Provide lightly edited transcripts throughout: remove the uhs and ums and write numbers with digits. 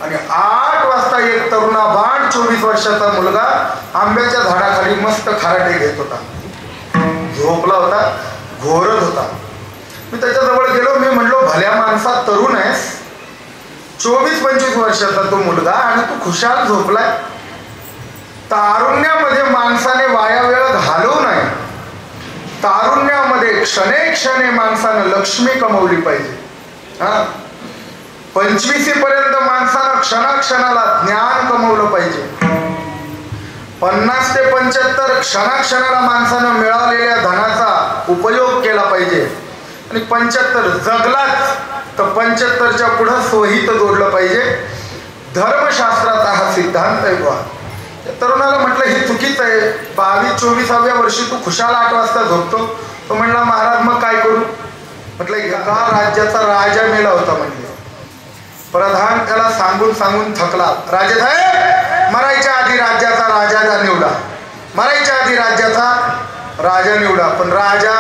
आणि 8 वाजता एक तरुणा बाण 24 वर्षाचा मुलगा आंब्याच्या झाडाखाली मस्त खराटे घेत होता, झोपला होता, घोरत होता. मी त्याच्याजवळ गेलो. मी म्हणलो, भल्या माणसा, तरुण आहेस, 24-25 वर्षाचा तो मुलगा आणि तू खुशाल झोपलाय. तारुण्यामध्ये माणसाने वाया वेळ घालवू नये. तारुण्यामध्ये क्षणे क्षणे माणसानं लक्ष्मी कमवली पाहिजे. 25 पर्यंत माणसानं क्षणाक्षणाला ज्ञान कमवलं पाहिजे. 50 ते 75 क्षणाक्षणाला माणसानं मिळालेल्या धनाचा उपयोग केला पाहिजे. आणि 75 जगलाच तर 75च्या पुढं स्वहित जोडलं पाहिजे. धर्मशास्त्राचा हा सिद्धांत आहे. बुवा, तरुणाला म्हटलं हे चुकीचं आहे. 22-24व्या वर्षी तू खुशाल 8 वाजता झोपतो. तो म्हणला, महाराज मग काय करू? म्हटलं एका राज्याचा राजा मेला होता. म्हणजे प्रधान त्याला सांगून सांगून थकला. राजेसाहेब, मरायच्या आधी राज्याचा राजा निवडा, मरायच्या आधी राज्याचा राजा निवडा. पण राजा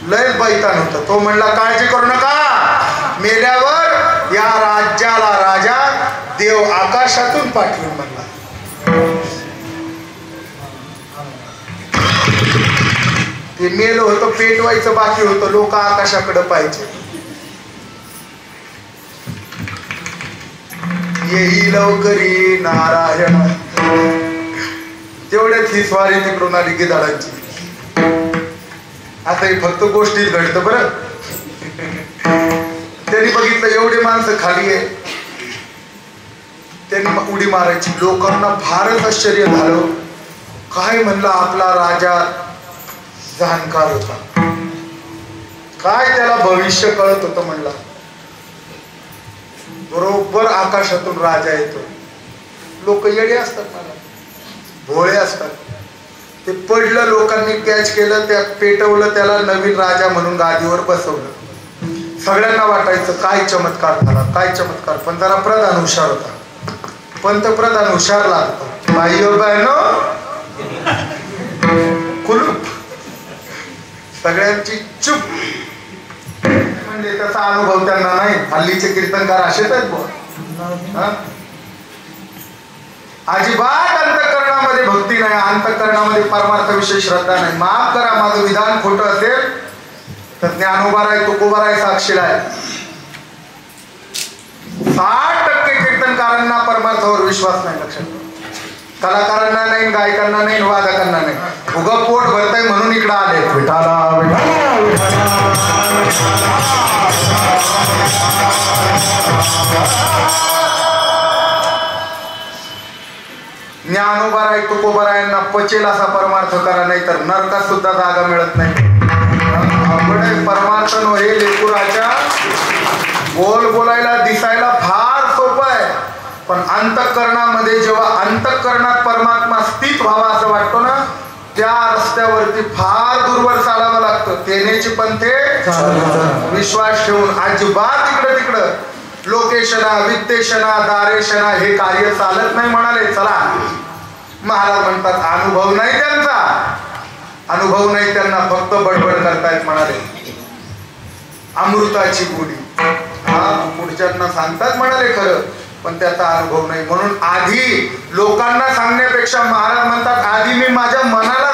लय बैतान होता. तो म्हणला, काळजी करू नका, मेल्यावर या राज्याला राजा देव आकाशातून पाठवून म्हणला. ते मेलं होतं, पेटवायचं बाकी होतं, लोक आकाशाकडे पाहिजे. येई लवकरी नारायण. तेवढ्याच ही स्वारी तिकडून आली गिधाडांची. आता हे फक्त गोष्टीत घडतं बरं. त्यांनी बघितलं एवढे माणसं खाली आहे, त्यांनी उडी मारायची. लोकांना फारच आश्चर्य झालं. काय म्हणलं, आपला राजा जाणकार होता, काय त्याला भविष्य कळत होतं. म्हणला बरोबर आकाशातून राजा येतो. लोक येडे असतात, मला भोळे असतात. ते पडलं, लोकांनी कॅच केलं, त्या पेटवलं, त्याला नवीन राजा म्हणून गादीवर बसवलं. सगळ्यांना वाटायचं काय चमत्कार झाला, काय चमत्कार. पण जरा प्रधान हुशार होता, पंतप्रधान हुशार लागतो. बाईओ बहिणो, कुलूप, सगळ्यांची चूप. म्हणजे त्याचा अनुभव त्यांना नाही. हल्लीचे कीर्तनकार असेच आहेत बुवा. अजिबात अंतःकरणामध्ये भक्ती नाही, अंतःकरणामध्ये परमार्थाविषयी श्रद्धा नाही. माफ करा, माझं विधान खोटं असेल तर ज्ञानोबाराय, तुकोबाराय साक्षीला आहे. 60% कीर्तनकारांना परमार्थावर विश्वास नाही. लक्षात ठेवा. कलाकारांना नाही, गायकांना नाही, वादकांना नाही. उगं पोट भरतय म्हणून इकडं आले. विठाला ज्ञानोबाराय, तुकोबारायांना पचेल असा परमार्थ करा, नाही तर नरकात सुद्धा जागा मिळत नाही. परमार्थ नो हे लेकुराच्या बोल बोलायला दिसायला फार सोपं आहे, पण अंतःकरणामध्ये जेव्हा अंतःकरणात परमात्मा स्थित व्हावा असं वाटतो ना, त्या रस्त्यावरती फार दूरवर चालावं लागतं. तेनेची पंथे विश्वास ठेवून अजिबात इकडं तिकडं लोकेशना, वित्तेशना, दारेशना हे कार्य चालत नाही. म्हणाले चला. महाराज म्हणतात अनुभव नाही त्यांचा, अनुभव नाही त्यांना, फक्त बडबड करतायत. म्हणाले अमृताची गोडी. पुढच्यांना सांगतात म्हणाले खरं, पण त्याचा अनुभव नाही. म्हणून आधी लोकांना सांगण्यापेक्षा महाराज म्हणतात आधी मी माझ्या मनाला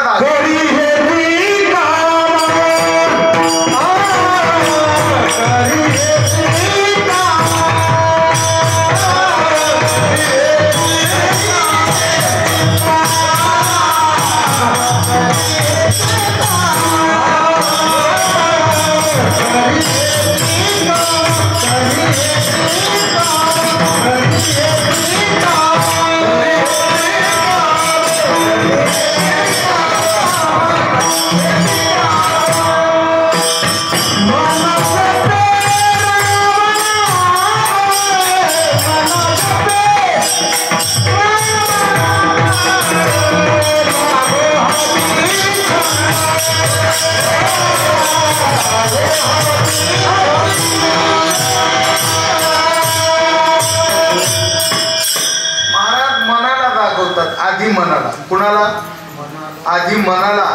आधी मनाला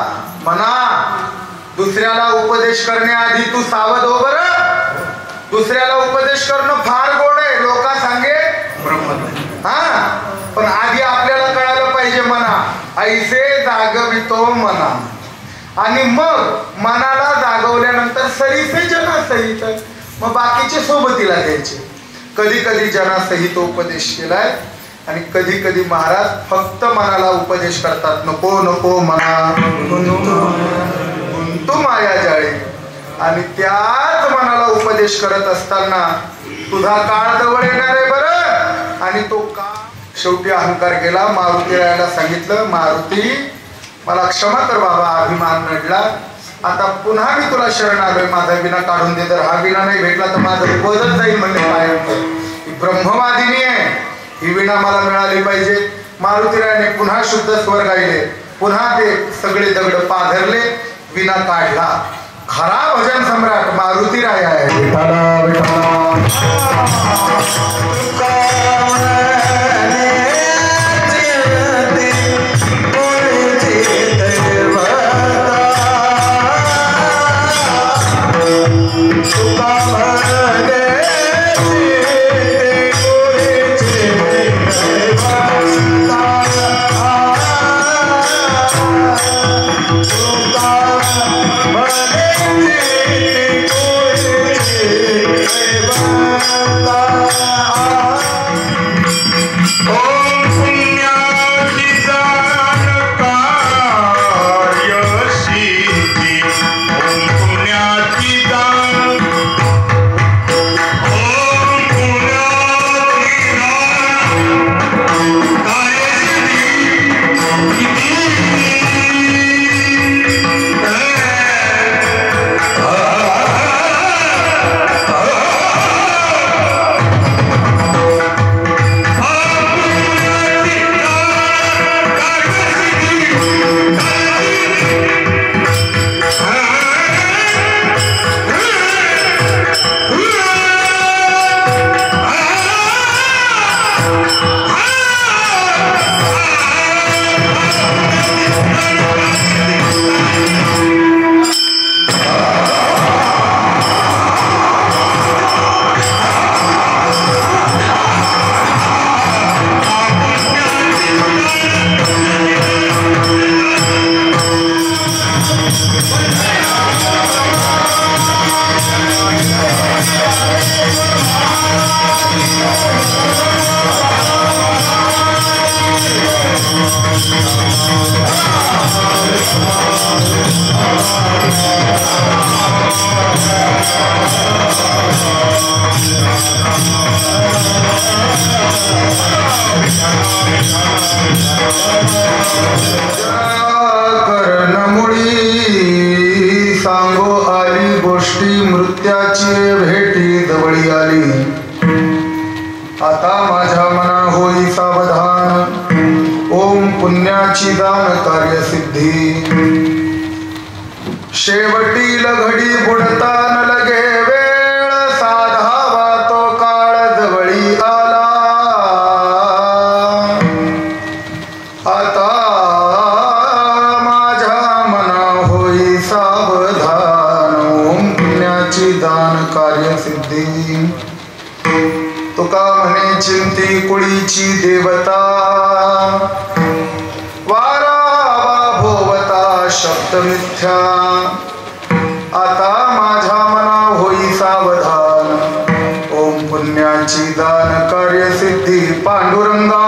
म्हणा. दुसऱ्याला उपदेश करण्याआधी तू सावध हो बरं. दुसऱ्याला उपदेश करणं फार गोड आहे. लोका सांगे आणि मग मनाला जागवल्यानंतर सरीसे जनासहित, मग बाकीचे सोबतीला घ्यायचे. कधी कधी जनासहित उपदेश केलाय आणि कधी कधी महाराज फक्त मनाला उपदेश करतात. नको नको मना गुंतू माया जाळे. आणि त्याच मनाला उपदेश करत असताना तुझा काळ जवळ येणार आहे बरं. आणि तो काळ शेवटी अहंकार गेला. मारुती रायाला सांगितलं, मारुती मला क्षमा कर बाबा, अभिमान नडला. आता पुन्हा मी तुला शरण आलोय, माझा विना काढून दे. जर हा विना नाही भेटला तर माझं पदच जाईल म्हणले. काय ही ब्रह्मवादिनी आहे, ही विना मला मिळाली पाहिजे. मारुतीरायाने पुन्हा शुद्ध स्वर गायले, पुन्हा ते सगळे दगड पाझरले, विना काढला. खरा भजन सम्राट मारुतीराय आहे. शेवटी घडी बुडता न लगे वेळ, साधावा तो काळ जवळी आला. आता माझ्या मना होई सावधान, ओम पुण्याची दान कार्यसिद्धी. तुका म्हणे चिंती कुळीची देवता, वारा भोवता शब्द मिथ्या. आता माझ्या मना होई सावधान, ओम पुण्याची दान कार्यसिद्धी. पांडुरंगा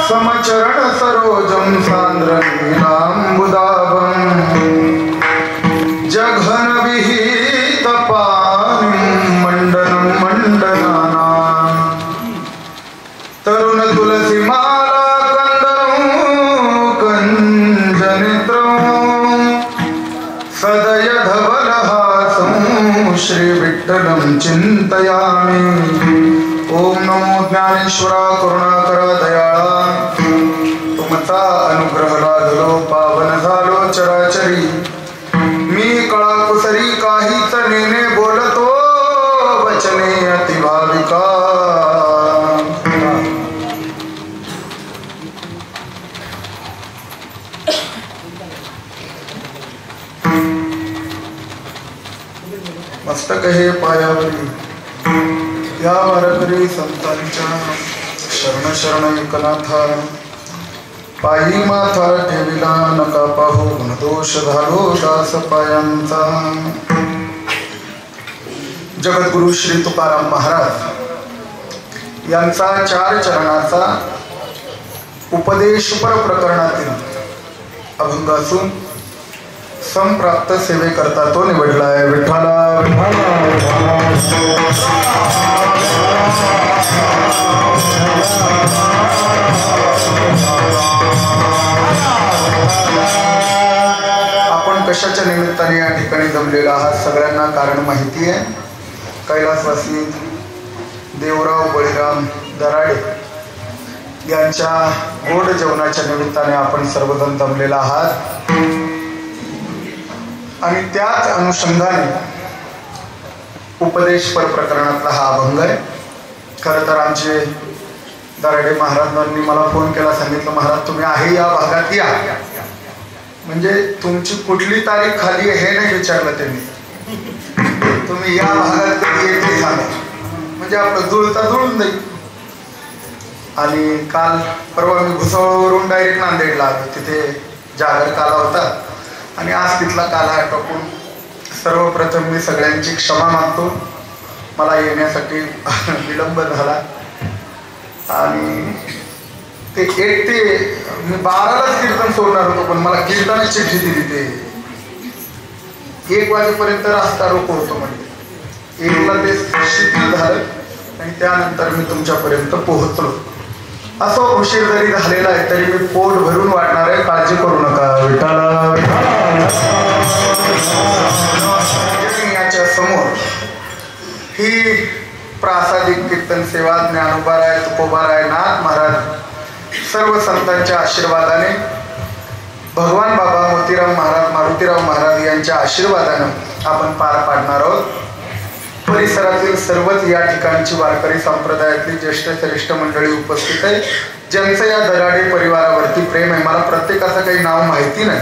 समचरण सरोजम सांद्र नीलांबुदाभं, जघन विहित पाणिं मंडनं मंडनाना. तरुण तुलसी माला कंदरं कंजनेत्रं, सदय धवल हासं श्री विठ्ठल विठ्ठलं चिंतयामि। ओम नमो ज्ञानेश्वरा करुणाकरा दयाळा, तुमचा अनुग्रह लादलो पावन झालो चराचरी। मी कळा कुसरी काहीच नेने बोलतो वचने अतिभाविका। मस्तक हे पायावरी या वारकरी संतांच्या शरण शरण एकनाथा। पायी माथा ठेविला नका पाहू गुणदोष झालो दास पायांचा। जगद्गुरु श्री तुकाराम महाराज यांचा 4 चरणाचा उपदेशपर प्रकरणातील अभंग असून संप्राप्त सेवेकरता तो निवडला आहे। विठ्ठला आपण कशाच्या निमित्ताने या ठिकाणी जमलेला आहात सगळ्यांना कारण माहिती आहे। कैलासवासी देवराव बळीराम दराडे यांच्या गोड जेवणाच्या निमित्ताने आपण सर्वजण जमलेला आहात आणि त्याच अनुषंगाने उपदेशपर प्रकरणातला हा अभंग आहे। खरं तर आमचे दराडे महाराजांनी मला फोन केला, सांगितलं महाराज तुम्ही आहे या भागात या, म्हणजे तुमची कुठली तारीख खाली आहे हे नाही विचारलं त्यांनी, तुम्ही या भागात कधी येते सांगा, म्हणजे आपलं जुळता जुळून जाईल। आणि काल परवा मी भुसावळवरून डायरेक्ट नांदेडला आलो, तिथे जागर काला होता आणि आज तिथला काला आटोपून सर्वप्रथम मी सगळ्यांची क्षमा मागतो, मला येण्यासाठी विलंब झाला। आणि ते मी 12लाच कीर्तन सोडणार होतो, पण मला कीर्तनाची चिठ्ठी दिली, ते 1 वाजेपर्यंत रस्ता रोको होतो, म्हणजे 1ला ते शिथिल झालं आणि त्यानंतर मी तुमच्यापर्यंत पोहोचलो। असं उशीर जरी झालेला आहे तरी मी पोट भरून वाटणार आहे, काळजी करू नका। विठ्ठला याच्या समोर ही प्रासादिक कीर्तन सेवा ज्ञानोबाराय तुकोबाराय नाथ महाराज सर्व संतांच्या आशीर्वादाने भगवान बाबा मोतीराम महाराज मारुतीराव महाराज यांच्या आशीर्वादाने आपण पार पाडणार आहोत। परिसरातील सर्वच या ठिकाणची वारकरी संप्रदायातली ज्येष्ठ श्रेष्ठ मंडळी उपस्थित आहे, ज्यांचं या दराडे परिवारावरती प्रेम आहे। मला प्रत्येकाचं काही नाव माहिती नाही,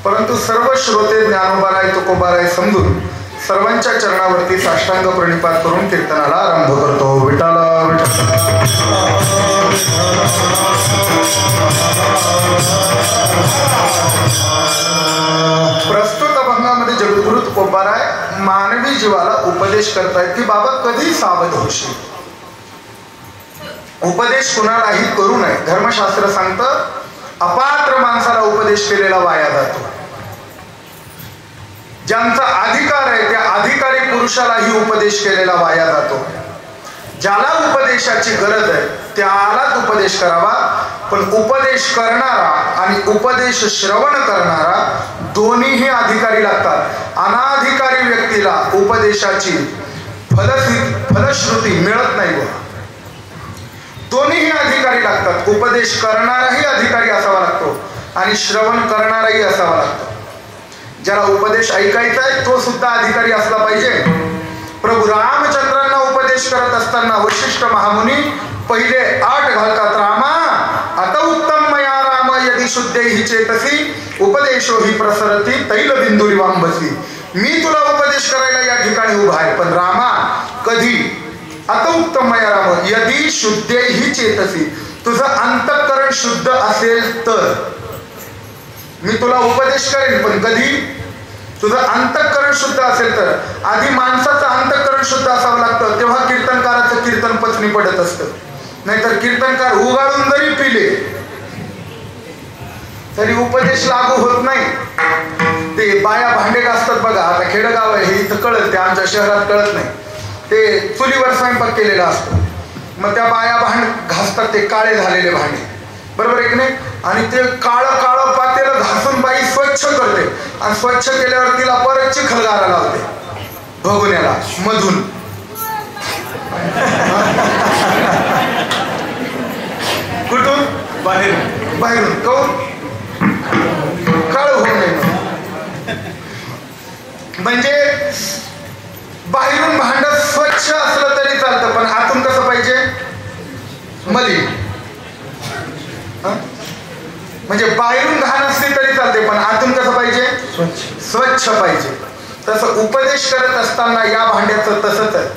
परंतु सर्व श्रोते ज्ञानोबाराय तुकोबाराय समजून सर्वांच्या चरणावरती साष्टांग प्रणिपात करून कीर्तनाला आरंभ करतो। विठ्ठला प्रस्तुत अभंगामध्ये जगद्गुरु तुकोबाराय मानवी जीवाला उपदेश करतायत की बाबा कधी सावध होशील, उपदेश कुणालाही करू नये। धर्मशास्त्र सांगतं अपात्र माणसाला उपदेश केलेला वाया जातो। ज्यांचा अधिकार आहे त्या अधिकारी पुरुषालाही उपदेश केलेला वाया जातो। ज्याला उपदेशाची गरज आहे त्यालाच उपदेश करावा, पण उपदेश करणारा आणि उपदेश श्रवण करणारा दोन्हीही अधिकारी लागतात। अनाधिकारी व्यक्तीला उपदेशाची फलश्रुती मिळत नाही। दोन्हीही अधिकारी लागतात, उपदेश करणाराही अधिकारी असावा लागतो आणि श्रवण करणाराही असावा लागतो। ज्याला उपदेश ऐकायचा आहे तो सुद्धा अधिकारी असला पाहिजे। प्रभू रामचंद्रांना उपदेश करत असताना वशिष्ठ महामुनी पहिले 8 घालतात, रामा आता उत्तम मया राम यदि शुद्धेहि चेतसी उपदेशो हि प्रसरती तैलबिंदुरी वांबसी। मी तुला उपदेश करायला या ठिकाणी उभा आहे, पण रामा कधी आता उत्तम मया राम यदि शुद्धेहि चेतसी, तुझं अंतःकरण शुद्ध असेल तर मी तुला उपदेश करेन, पण कधी तुझं अंतःकरण शुद्ध असेल तर। आधी माणसाचं अंतःकरण शुद्ध असावं लागतं, तेव्हा कीर्तनकाराचं कीर्तन पचनी पडत असतं। नाहीतर कीर्तनकार उगाळून जरी पिले तरी उपदेश लागू होत नाही। ते बाया भांडे घासतात बघा, आता खेडगाव आहे हे इथं कळत, ते आमच्या शहरात कळत नाही। ते चुलीवर स्वयंपाक केलेला असतो, मग त्या बाया घासतात ते काळे झालेले भांडे, बरोबर आहे की नाही? आणि ते काळं काळं पातेलं घासून बाई स्वच्छ करते आणि स्वच्छ केल्यावर तिला परत चिखलगारा लावते, भगुन्याला मधून कुठून बाहेरून काऊन काळ होऊ नये म्हणजे बाहेरून भांड स्वच्छ असलं तरी चालतं पण आतून कसं पाहिजे मलिन म्हणजे बाहेरून घाण असली तरी चालते पण आतून कसं पाहिजे स्वच्छ पाहिजे तसं उपदेश करत असताना या भांड्याचं तसंच आहे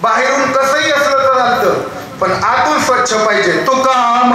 बाहेरून कसंही असलं तर चालतं पण आतून स्वच्छ पाहिजे तो काम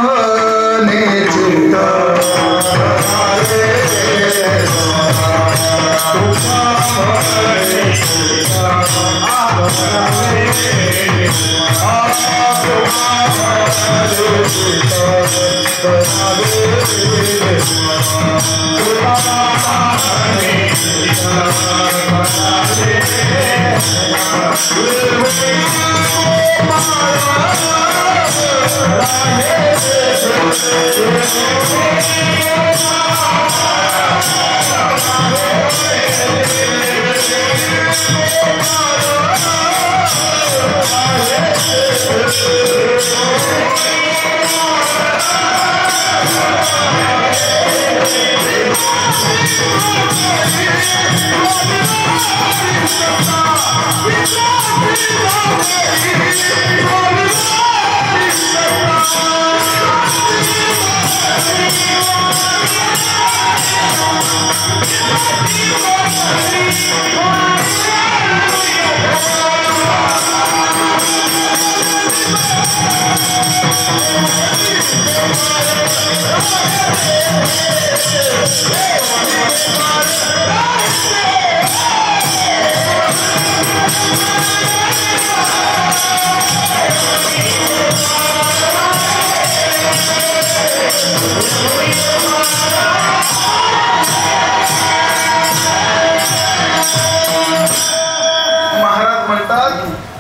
महाराज म्हणतात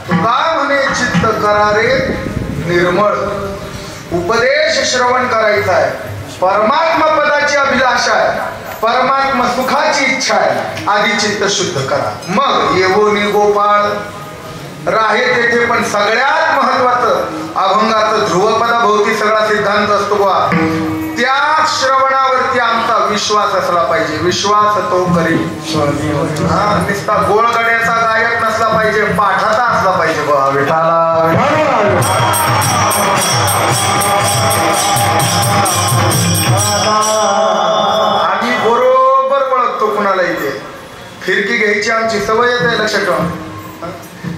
तुका म्हणे चित्त करारे निर्मळ उपदेश श्रवण करायचा आहे परमात्मा पदाची अभिलाषा आहे परमात्मा सुखाची इच्छा आहे आधी चित्त शुद्ध करा मग येवोनी गोपाळ राहे तेथे पण सगळ्यात महत्वाचं अभंगाचं ध्रुवपदाभोवती सगळा सिद्धांत असतो बा त्या श्रवणावरती आमचा विश्वास असला पाहिजे विश्वास तो करी नुसता गोळगड्याचा गायक नसला पाहिजे पाठाचा असला पाहिजे बा विठाला आम्ही बरोबर ओळखतो कुणाला इथे फिरकी घ्यायची आमची सवय येते लक्षात ठेवा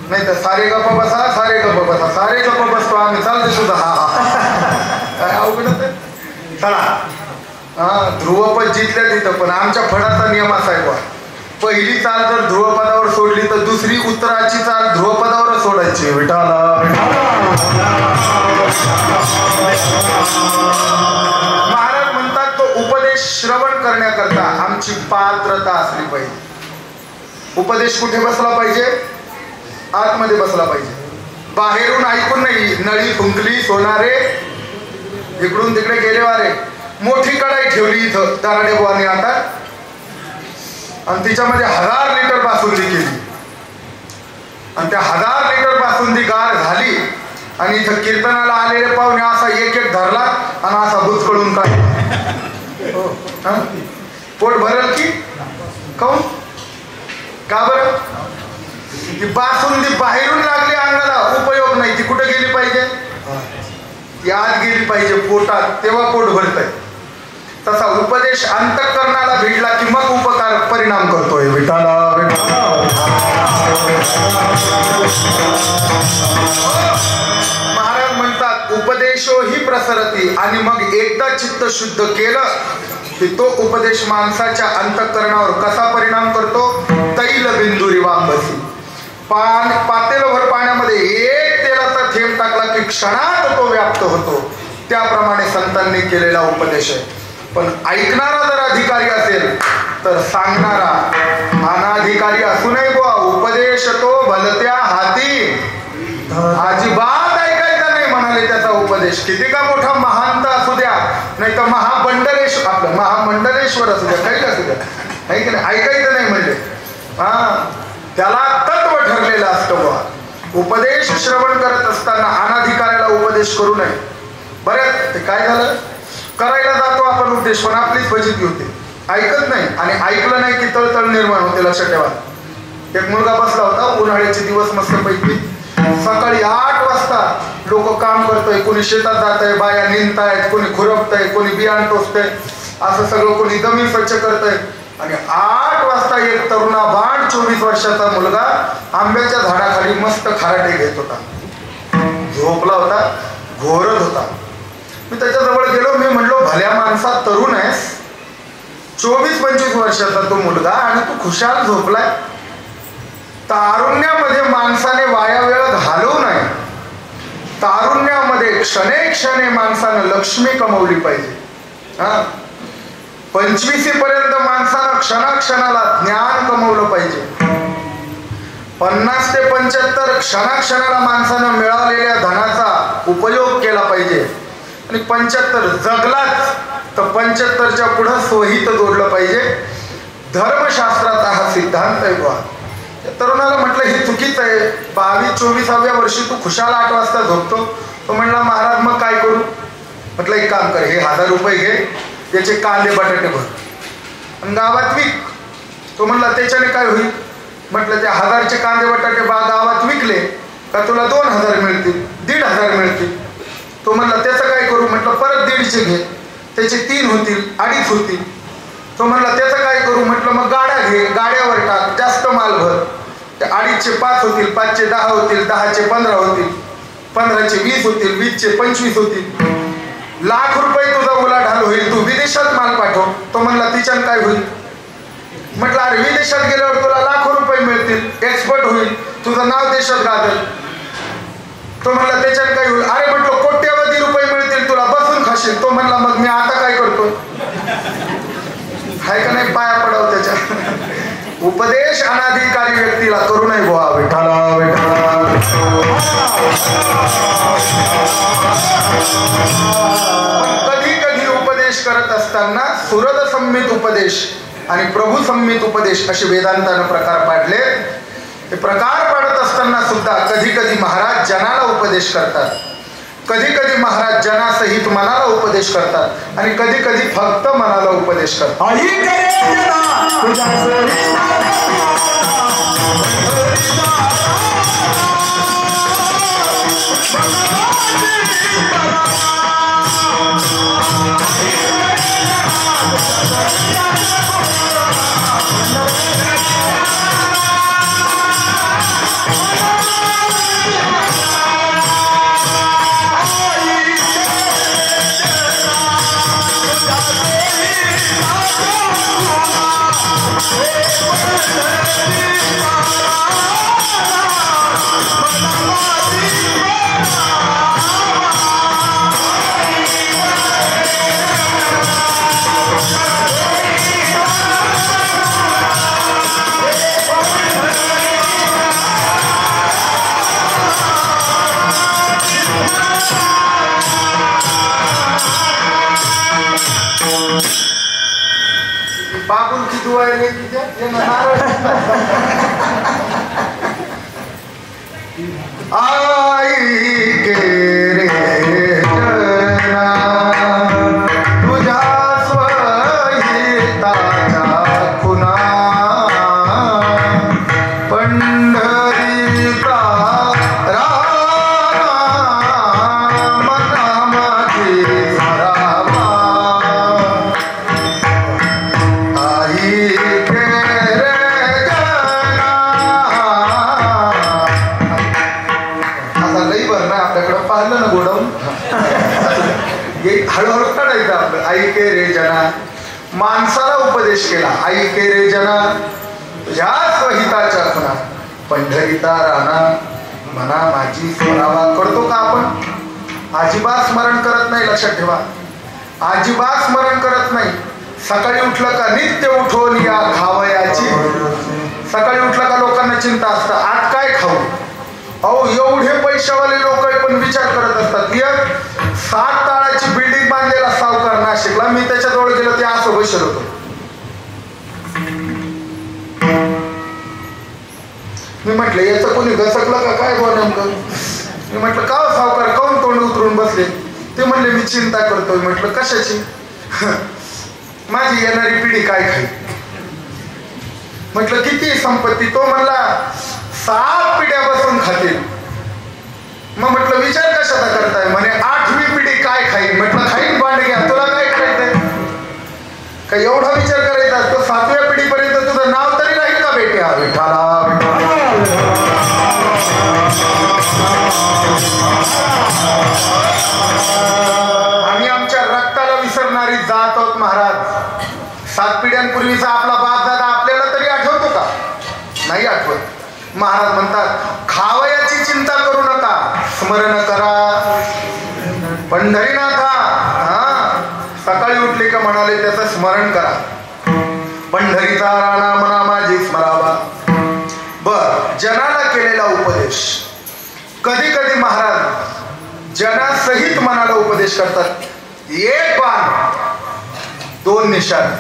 नाही तर सारे गप्पा बसा सारे गप्पा बसा सारे गप्पा बसतो आम्ही चालते सुद्धा काय अवघड चला ध्रुवपद जिंकल्या तिथं पण आमच्या फडाचा नियम असा आहे बा पहिली चाल जर ध्रुवपदावर सोडली तर दुसरी उत्तराची चाल ध्रुवपदावर सोडायची विठाला महाराज म्हणतात तो उपदेश श्रवण करण्याकरता आमची पात्रता असली पाहिजे उपदेश कुठे बसला पाहिजे आतमध्ये बसला पाहिजे बाहेरून ऐकून नाही नळी फुंकली सोनारे इकडून तिकडे गेले वारे मोठी कढाई ठेवली इथं दराडे बुवाने आता आणि तिच्यामध्ये 1000 लिटर बासुंदी केली आणि त्या 1000 लिटर बासुंदी गार झाली आणि इथं कीर्तनाला आलेले पाहुणे असा एक एक धरला आणि असा बुचकळून काय पोट भरल की काऊन का बरं ती बासुंदी बाहेरून लागली अंगाला उपयोग नाही ती कुठे गेली पाहिजे ती आत गेली पाहिजे पोटात तेव्हा पोट भरतय तसा उपदेश अंतःकरणाला भिडला की मग उपकार परिणाम करतोय विठाला महाराज म्हणतात उपदेशो ही प्रसरती आणि मग एकदा चित्त शुद्ध केलं की तो उपदेश माणसाच्या अंतःकरणावर कसा परिणाम करतो तैल बिंदुरी वांबसी पातेलभर पाण्यामध्ये एक तेलाचा थेंब टाकला की क्षणात तो व्याप्त होतो त्याप्रमाणे संतांनी केलेला उपदेश आहे पण ऐकणारा जर अधिकारी असेल तर सांगणारा अनाधिकारी असू नये बुवा उपदेश तो भलत्या हाती अजिबात ऐकायचा नाही म्हणाले त्याचा उपदेश किती का मोठा महांत असू द्या नाही तर महामंडलेश्वर असू द्या काही असू द्या नाही की नाही ऐकायचं नाही म्हणजे त्याला तत्व ठरलेलं असतं बुवा. उपदेश श्रवण करत असताना अनाधिकाऱ्याला उपदेश करू नये. बऱ्याच ते काय झालं, करायला जातो आपण उपदेश पण आपलीच फजिती होते, ऐकत नाही आणि ऐकलं नाही की तळतळ निर्माण होते. लक्षात ठेवा. एक मुलगा बसला होता, उन्हाळ्याचे दिवस मस्त पैकी, सकाळी 8 वाजता लोक काम करतोय, कोणी शेतात जात आहे, बाया निंदतायत, कोणी खुरपतंय, कोणी बियाण टोचतंय, असं सगळं, कोणी जमीन स्वच्छ करतंय. आणि 8 वाजता एक तरुणा बाण 24 वर्षाचा मुलगा आंब्याच्या झाडाखाली मस्त खराटे घेत होता, झोपला होता, घोरत होता. मी त्याच्याजवळ गेलो, मी म्हणलो भल्या माणसा, तरुण आहेस, 24-25 वर्षाचा तो मुलगा आणि तू खुशाल झोपलाय. तारुण्यामध्ये माणसाने वाया वेळ घालवू नये. तारुण्यामध्ये क्षणे क्षणे माणसानं लक्ष्मी कमवली पाहिजे. 25 पर्यंत माणसानं क्षणाक्षणाला ज्ञान कमवलं पाहिजे. 50 ते 75 क्षणाक्षणाला माणसानं मिळालेल्या धनाचा उपयोग केला पाहिजे. आणि 75 जगलाच तर 75च्या पुढं स्वहित जोडलं पाहिजे. धर्मशास्त्राचा हा सिद्धांत आहे बा. तरुणाला म्हटलं हे चुकीचं आहे, 22-24व्या वर्षी तू खुशाल 8 वाजता झोपतो. तो म्हणला महाराज मग काय करू. म्हटलं एक काम कर, हे 1000 रुपये घे, त्याचे कांदे बटाटे भर आणि गावात विक. तो म्हणला त्याच्याने काय होईल. म्हटलं त्या 1000चे कांदे बटाटे गावात विकले का तुला 2000 मिळतील, 1500 मिळतील. तो म्हणला त्याचं काय करू. म्हटलं परत 150 घे, त्याचे 3 होतील, 2.5 होतील. तो म्हणला त्याचं काय करू. म्हटलं मग गाड्या घे, गाड्यावर टाक, जास्त माल भर, त्या 2.5चे 5 होतील, 5चे 10 होतील, 10चे 15 होतील, 15चे 20 होतील, 20चे 25 होतील. लाख रुपये तुझा उलाढाल होईल, तू विदेशात माल पाठव. तो म्हणला तिच्यानं काय होईल. म्हटलं अरे विदेशात गेल्यावर तुला लाखो रुपये मिळतील, एक्सपर्ट होईल, तुझं नाव देशात गाजल. तो म्हणला त्याच्यानं काय होईल. अरे म्हटलं कोट्यवधी रुपये मिळतील तुला, बसून खाशील. तो म्हणला मग मी आता काय करतो. हाय का नाही, पाया पडाव त्याच्या. उपदेश अनाधिकारी व्यक्तीला करू नये बुवा. विठाला विठाला. कधी कधी उपदेश करत असताना सुरद संमित उपदेश आणि प्रभू संमित उपदेश असे वेदांतानं प्रकार पाडले. हे प्रकार पाडत असताना सुद्धा कधी कधी महाराज जनाला उपदेश करतात, कधी कधी महाराज जनासहित मनाला उपदेश करतात आणि कधी कधी फक्त मनाला उपदेश करतात. बाबुलची दुआ आहे आई के रे जना तुझ्या स्वहिताच्या खुना पंढरीचा रामा मनामध्ये भरावा. आई के रे जना. आता लई भर ना आपल्याकडं पाहिलं ना गोडाऊन हळूहळू काढायचं आपलं. आई के रे जना. माणसाला उपदेश केला. आई के रे जना तुझ्या स्वहिताच्या खुना पंढरीता राणा म्हणा माझी स्मरावा. करतो का आपण. अजिबात स्मरण करत नाही. लक्षात ठेवा, अजिबात स्मरण करत नाही. सकाळी उठलं का नित्य उठवून या खावयाची. सकाळी उठलं का लोकांना चिंता असतं आज काय खाऊ. अहो एवढे पैशावाले लोक पण विचार करत असतात. एक 7 ताळाची बिल्डिंग बांधलेला सावकार नाशिकला, मी त्याच्याजवळ गेलो ते असं बसलो होतो. मी म्हटलं याचं कोणी घसकलं का काय बुवा नेमकं. मी म्हटलं का सावकार काऊन तोंड उतरून बसले. ते म्हणले मी चिंता करतोय. म्हटलं कशाची. माझी येणारी पिढी काय खाईल. म्हटलं किती संपत्ती. तो म्हणला 7 पिढ्या बसून खातील. मग म्हटलं विचार कशाचा करताय. म्हणे 8वी पिढी काय खाईल. म्हटलं खाईल बांडग्या तुला काय करायचंय. का एवढा विचार करायचा. तो 7व्या पिढीपर्यंत तुझं नाव तरी राहील का बेट्या. विठाला आम्ही आमच्या रक्ताला विसरणारी जात आहोत महाराज. 7 पिढ्यांपूर्वीचा आपला बाप दादा आपल्याला तरी आठवतो का. नाही आठवत. महाराज म्हणतात खावयाची चिंता करू नका. स्मरण करा पंढरीनाथा. सकाळी उठले का म्हणाले त्याचं स्मरण करा. पंढरीचा राणा म्हणा माझी स्मरावा. बर जनाला केलेला उपदेश. कधी कधी महाराज जनासहित मनाला उपदेश करतात. 1 बाण 2 निशाण.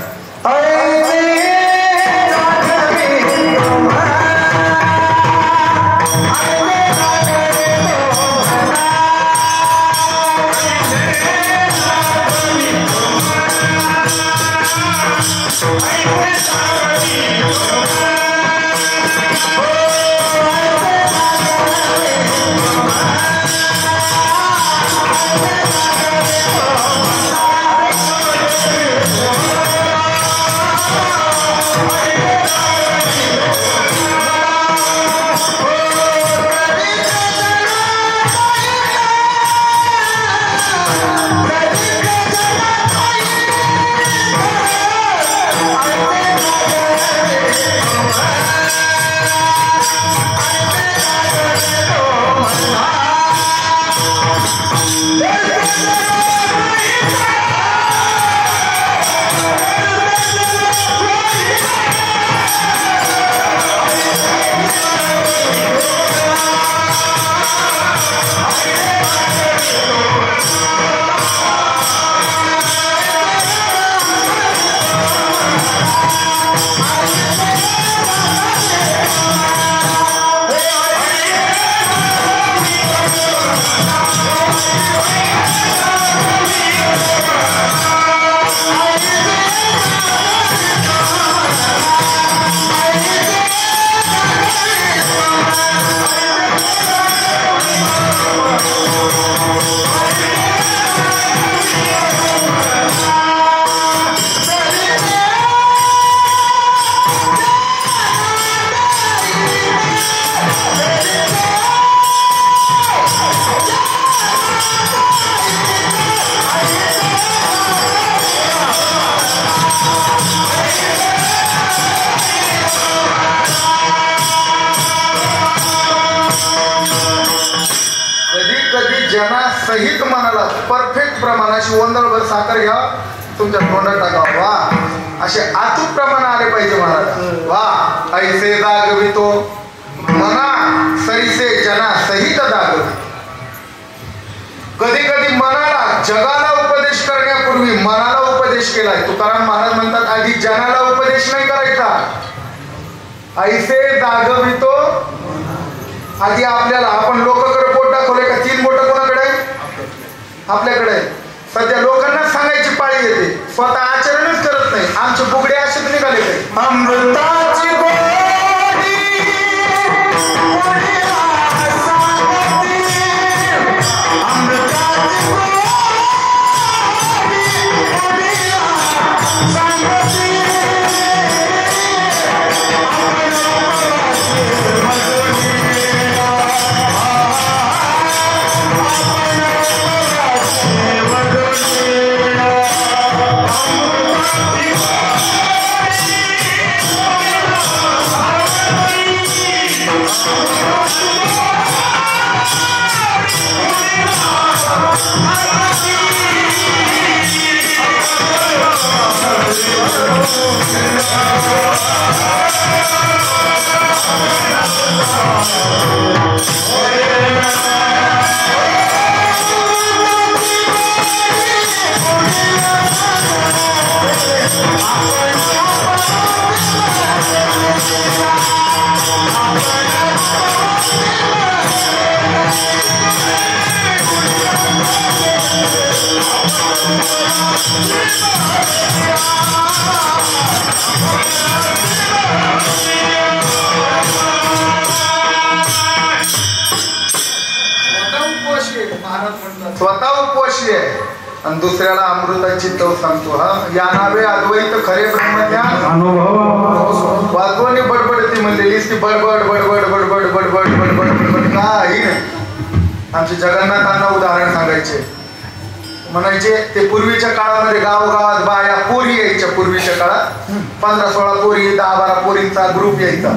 सहित मनाला परफेक्ट प्रमाणाशी वंदरभर साखर घ्या तुमच्या तोंडात टाकावं. वा असे अचूक प्रमाण आले पाहिजे महाराज. वा ऐसे दागवितो मना सरीसे जना सहित दागवी. कधी कधी मनाला जगाला उपदेश करण्यापूर्वी मनाला उपदेश केलाय. तुकाराम महाराज म्हणतात आधी जनाला उपदेश नाही करायचा. ऐसे दागवितो आधी आपल्याला. आपण लोकांकडे पोट दाखवले का 3 बोट कोणाकडे आपल्याकडे. सध्या लोकांना सांगायची पाळी येते स्वतः आचरणच करत नाही. आमचे बुगडे असेच निघाले काही. अमृताची आहे आणि दुसऱ्याला अमृताची चव सांगतो. हा या नावे अद्वैत खरे ब्रह्मज्ञान अनुभव. वाजवणे बडबड ती म्हणलेली ती बडबड बडबड बडबड बडबड बडबड बडबड काही नाही. आमचे जगन्नाथांना उदाहरण सांगायचे, म्हणायचे ते पूर्वीच्या काळामध्ये गावगावात बाया पोरी यायच्या. पूर्वीच्या काळात 15-16 पोरी 10-12 पोरींचा ग्रुप यायचा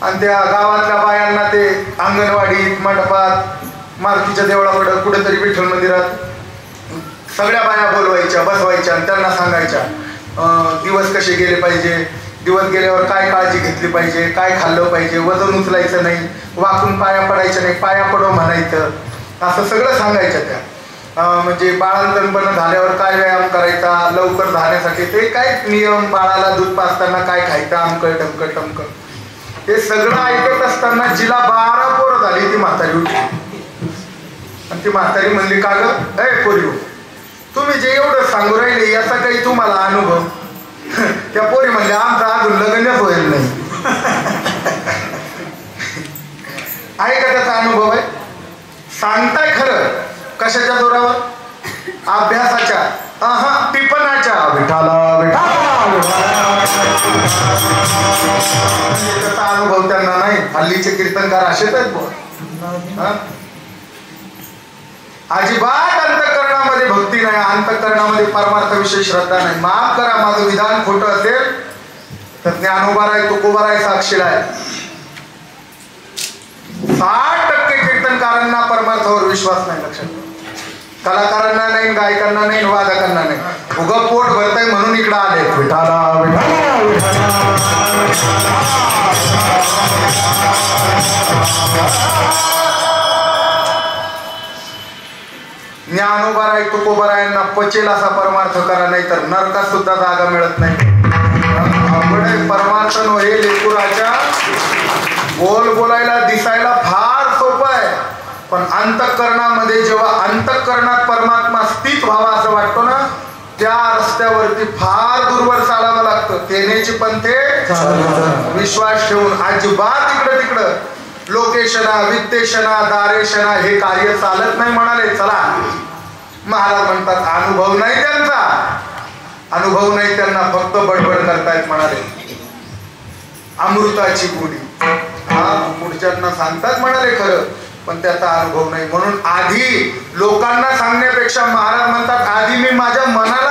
आणि त्या गावातल्या बायांना ते अंगणवाडीत मंडपात मारुतीच्या देवळाकडं कुठेतरी विठ्ठल मंदिरात सगळ्या बाया बोलवायच्या बसवायच्या आणि त्यांना सांगायच्या दिवस कसे गेले पाहिजे, दिवस गेल्यावर काय काळजी घेतली पाहिजे, काय खाल्लं पाहिजे, वजन उचलायचं नाही, वाकून पाया पडायचं नाही, पाया पडो म्हणायचं, असं सगळं सांगायच्या त्या. म्हणजे बाळंतपण झाल्यावर काय व्यायाम करायचा, लवकर झाल्यासाठी ते काय नियम, बाळाला दूध पाजताना काय खायचं, आमकं टमकं टमकं हे सगळं ऐकत असताना जिला 12 पोरं झाली ती म्हातारी उठली आणि ती म्हातारी म्हणली का ग ए पोरी, तुम्ही जे एवढं सांगू राहिले याचा काही तुम्हाला अनुभव? त्या पोरी म्हणले आमचा अजून लग्नच होईल नाही. आहे का त्याचा अनुभव? आहे सांगताय खरं, कशाच्या जोरावर? अभ्यासाच्या, टिपणाच्या. विठाला त्याचा अनुभव त्यांना नाही. हल्लीचे कीर्तनकार असेच आहेत बुवा. अजिबात अंतःकरणामध्ये भक्ती नाही, अंतःकरणामध्ये परमार्थाविषयी श्रद्धा नाही. माफ करा माझं विधान खोटं असेल तर ज्ञानोबाराय तुकोबाराय साक्षीला आहे. 60% कीर्तनकारांना परमार्थावर विश्वास नाही. लक्षात, कलाकारांना नाही, गायकांना नाही, वादकांना नाही. उगं पोट भरतय म्हणून इकडं आले. विठाला ज्ञानोबाराय तुकोबारायांना पचेल असा परमार्थ करा, नाही तर नरकात सुद्धा जागा मिळत नाही. परमार्थ हे लेकुराच्या बोल बोलायला दिसायला फार सोपं आहे, पण अंतःकरणामध्ये जेव्हा अंतःकरणात परमात्मा स्थित व्हावा असं वाटतो ना, त्या रस्त्यावरती फार दूरवर चालावं लागतं. तेनेची पंथे विश्वास ठेवून अजिबात इकडं तिकडं लोकेशना वित्तेशना दारेशना हे कार्य चालत नाही. म्हणाले चला, महाराज म्हणतात अनुभव नाही त्यांचा, अनुभव नाही त्यांना, फक्त बडबड करतायत. म्हणाले अमृताची गोडी. पुढच्यांना सांगतात म्हणाले खरं, पण त्याचा अनुभव नाही. म्हणून आधी लोकांना सांगण्यापेक्षा महाराज म्हणतात आधी मी माझ्या मनाला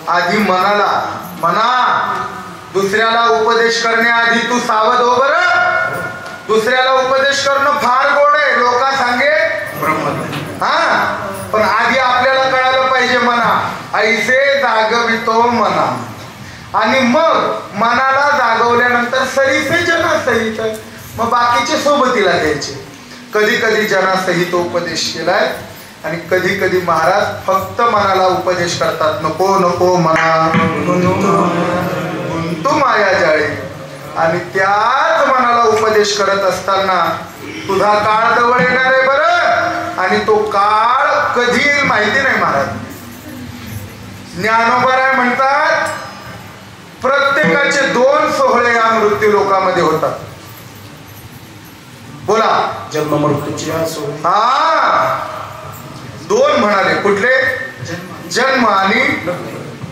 आधी मनाला म्हणा. दुसऱ्याला उपदेश करण्याआधी तू सावध हो बरं. दुसऱ्याला उपदेश करणं फार गोड आहे, लोका सांगे पण आधी आपल्याला कळायला पाहिजे म्हणा ऐसे जागवितो म्हणा. आणि मग मनाला जागवल्यानंतर सरीसे जनासहित, मग बाकीचे सोबतीला द्यायचे. कधी कधी जनासहित उपदेश केलाय आणि कधी कधी महाराज फक्त मनाला उपदेश करतात. नको नको मना तू माया जाळे. आणि त्याच मनाला उपदेश करत असताना तुझा काळ जवळ येणार आहे बरं, आणि तो काळ कधी येईल माहिती नाही. महाराज ज्ञानोबाराय म्हणतात प्रत्येकाचे 2 सोहळे या मृत्यू लोकामध्ये होतात. बोला, जन्म मृत्यूची. हा 2 म्हणाले. कुठले? जन्म आणि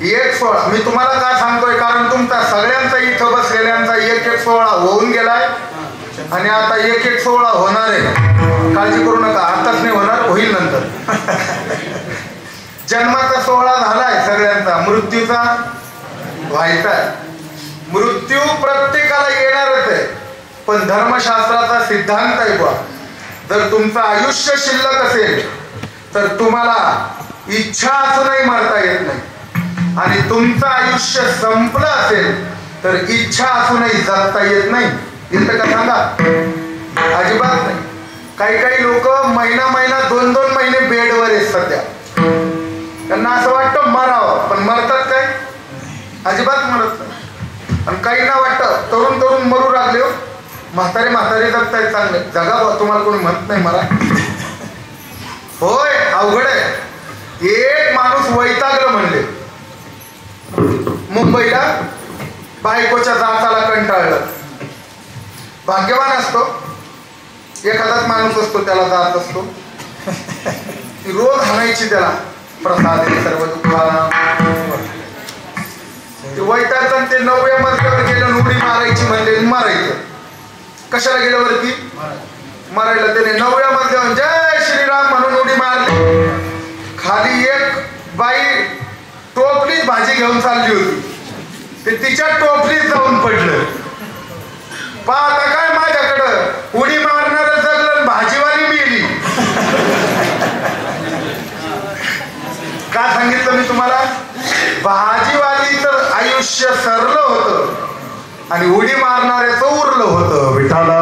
एक सोहळा. मी तुम्हाला काय सांगतोय, कारण तुमचा सगळ्यांचा इथं बसलेल्यांचा एक सोहळा होऊन गेलाय आणि आता एक सोहळा होणार आहे. काळजी करू नका, आताच नाही होणार, होईल नंतर. जन्माचा सोहळा झालाय सगळ्यांचा, मृत्यूचा व्हायचा. मृत्यू प्रत्येकाला येणारच आहे, पण धर्मशास्त्राचा सिद्धांत आहे बा, जर तुमचं आयुष्य शिल्लक असेल तर तुम्हाला इच्छा असूनही मरता येत नाही, आणि तुमचं आयुष्य संपलं असेल तर इच्छा असूनही जगता येत नाही. येतं का सांगा? अजिबात नाही. काही काही लोक महिना 2-2 महिने बेडवर आहेत सध्या. त्यांना असं वाटतं मरावं, पण मरतात काय? अजिबात मरत नाही. आणि काहींना वाटतं तरुण मरू लागले, म्हातारे जगतायत, चांगले जगा, तुम्हाला कोणी म्हणत नाही मरा. होय, अवघड आहे. एक माणूस वैतागलं म्हणले मुंबईला, बायकोच्या जाचाला कंटाळलं. भाग्यवान असतो, एखादाच माणूस असतो त्याला जात असतो, रोज हाणायची त्याला, प्रसाद सर्व वैतागतं. ते 9व्या मजल्यावर गेलं, उडी मारायची म्हणले, मारायचं. कशाला गेलं वरती? मारायला. त्याने 9व्या मजल्यावर जय श्रीराम म्हणून उडी मारली. खाली एक बाई टोपलीत भाजी घेऊन चालली होती, ते तिच्या टोपलीत जाऊन पडलं. पाहता काय माझ्याकडं उडी मारणार जगलं, भाजीवाली मेली. का सांगितलं मी तुम्हाला? भाजीवालीचं आयुष्य सरलं होतं आणि उडी मारणाऱ्याचं उरलं होतं. विठाला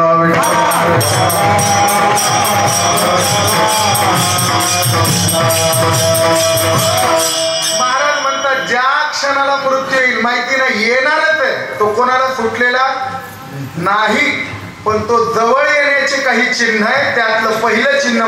महाराज म्हणतात, ज्या क्षणाला मृत्यू येईल माहिती नाही, येणारच आहे, तो कोणाला सुटलेला नाही, पण तो जवळ येण्याचे काही चिन्ह आहे. त्यातलं पहिलं चिन्ह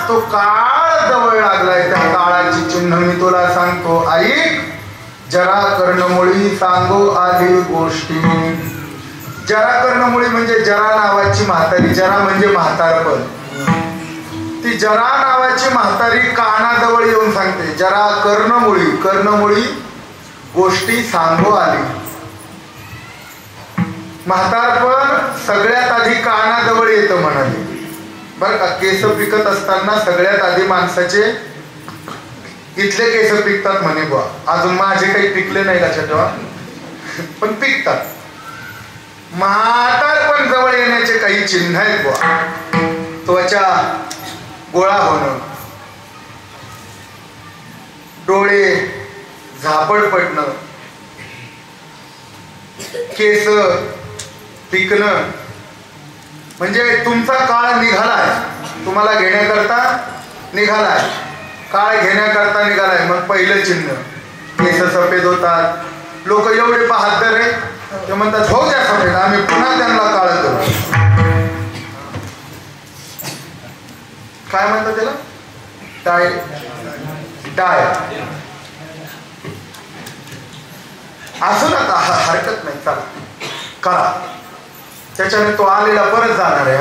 तो काळ जवळ लागलाय. त्या काळाची चिन्ह मी तुला सांगतो, ऐक. जरा कर्णमुळी सांगो आली गोष्टी. जरा कर्णमुळी म्हणजे जरा नावाची म्हातारी. जरा म्हणजे म्हातारपण. ती जरा नावाची म्हातारी कानाजवळ येऊन सांगते, जरा कर्णमुळी गोष्टी सांगो आली. म्हातारपण सगळ्यात आधी कानाजवळ येतं म्हणाले. बरं का, केस पिकत असताना सगळ्यात आधी माणसाचे इथले केस पिकतात म्हणे बुवा. अजून माझे काही पिकले नाही लक्षात ठेवा, पण पिकतात. म्हातारपण जवळ येण्याचे काही चिन्ह आहेत बुवा. त्वचा गोळा होणं, डोळे झापड पडणं, केस पिकणं, म्हणजे तुमचा काळ निघालाय, तुम्हाला घेण्याकरता निघालाय, काळ घेण्याकरता निघालाय. मग पहिलं चिन्ह, केस सफेद होतात. लोक एवढे बहादर आहे, ते म्हणतात हो द्या सफेद, आम्ही पुन्हा त्यांना काळ करू. काय म्हणतात त्याला? डाय. असू नका, हरकत नाही, चला करा. त्याच्याने तो आलेला परत जाणार आहे.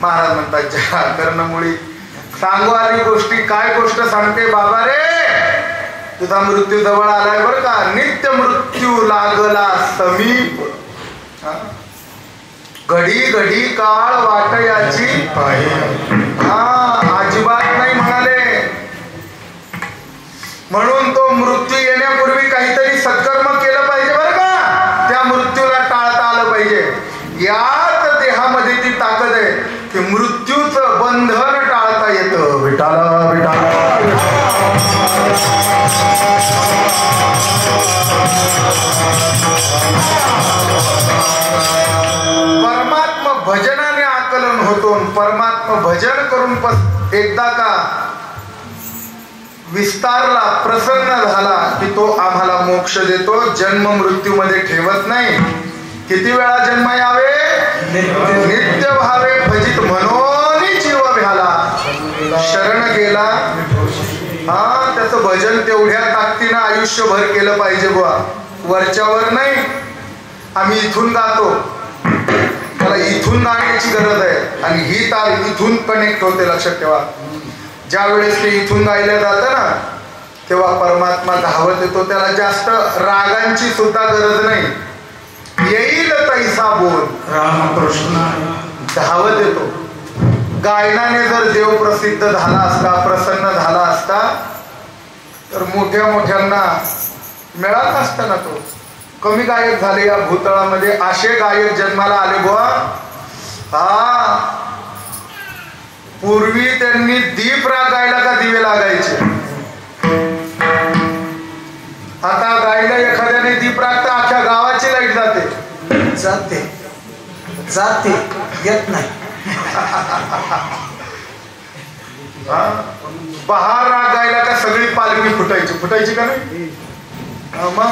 महाराज म्हणतात, ज्या कर्णमुळी सांगू आली गोष्टी. काय गोष्ट सांगते बाबा रे? तुझा मृत्यू जवळ आलाय बरं का. नित्य मृत्यू लागला समीप. घडी घडी काळ वाटयाची. अजिबात नाही म्हणाले. म्हणून तो मृत्यू येण्यापूर्वी काहीतरी सत्कर्म केलं पाहिजे बरं का, त्या मृत्यूला टाळता आलं पाहिजे. याच देहामध्ये ती ताकद आहे की मृत्यूचं बंधन टाळता येतं. विठाला विठाला. परमात्मा भजनाने आकलन होतो. परमात्मा भजन करून एकदा का विस्तारला, प्रसन्न झाला की तो आम्हाला मोक्ष देतो. जन्म मृत्यू मध्ये ठेवत नाही. किती वेळा जन्म यावे, नित्य व्हावे भजित म्हणून जीव भ्याला. शरण गेला हा, त्याचं भजन तेवढ्या ताकदीनं आयुष्यभर केलं पाहिजे बुवा, वरच्यावर नाही. आम्ही इथून गातो, मला इथून गाण्याची गरज आहे आणि ही ताल इथून कनेक्ट होते. लक्षात ठेवा, ज्या वेळेस ते इथून गायलं जातं ना तेव्हा परमात्मा धावत येतो. त्याला जास्त रागांची सुद्धा गरज नाही. येईल तैसा बोल रामकृष्ण, धावत येतो. गायनाने जर देव प्रसिद्ध झाला असता, प्रसन्न झाला असता तर मोठ्या मोठ्यांना मिळाला असता ना. तो कमी गायक झाले या भूतळामध्ये. असे गायक जन्माला आले बुवा. हा, पूर्वी त्यांनी दीप राग गायला का दिवे लागायचे. आता गायला एखाद्याने दीप राग तर अख्ख्या गावाची लाईट जाते. जाते येत नाही. बहार राग गायला का सगळी पालखी फुटायची का नाही. मग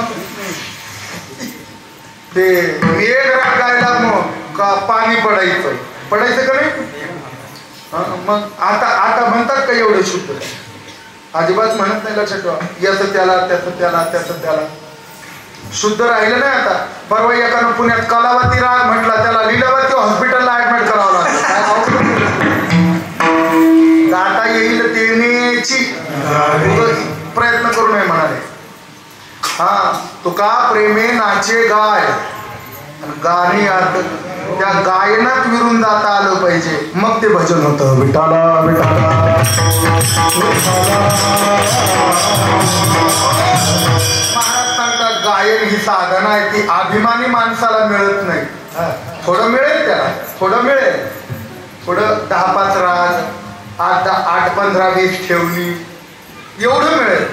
ते मेघ राग गायला मग का पाणी पडायचं का नाही. मग आता म्हणतात का एवढं शुद्ध, अजिबात म्हणत नाही. लक्षात ठेवा, याचं त्याला, त्याचं त्याला, त्याचं त्याला. शुद्ध राहिलं नाही. आता परवा एकानं पुण्यात कलावती राग म्हटला, त्याला लीलावती हॉस्पिटलला ऍडमिट करावं लागलं. गाता येईल देण्याची प्रयत्न करू नये म्हणाले. हा, तुका प्रेमे नाचे गाय, गाणी त्या गायनात विरून जाता आलं पाहिजे, मग ते भजन होतं. विठाला विठाला. महाराज सांगतात गायन ही साधना आहे, ती अभिमानी माणसाला मिळत नाही. थोडं मिळेल त्याला, थोडं मिळेल, थोडं 10-5 राग, 8-15-20 ठेवणी, एवढं मिळेल.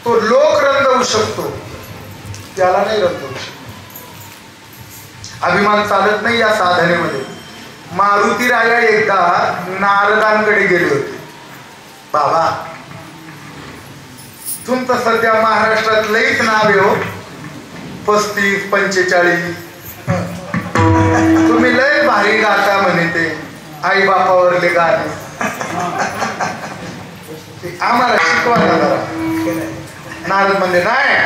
तो लोक रंगवू शकतो, त्याला नाही रंगवू शकतो. अभिमान चालत नाही या साधनेमध्ये. मारुती राया एकदा नारदांकडे गेले होते. बाबा, तुमचं सध्या महाराष्ट्रात लईच नाव आहे हो, 35-45. तुम्ही लय भारी गाता म्हणे ते आई बापावरले गाणे. आम्हाला शिकवा ना जरा. नारद म्हणले नाही,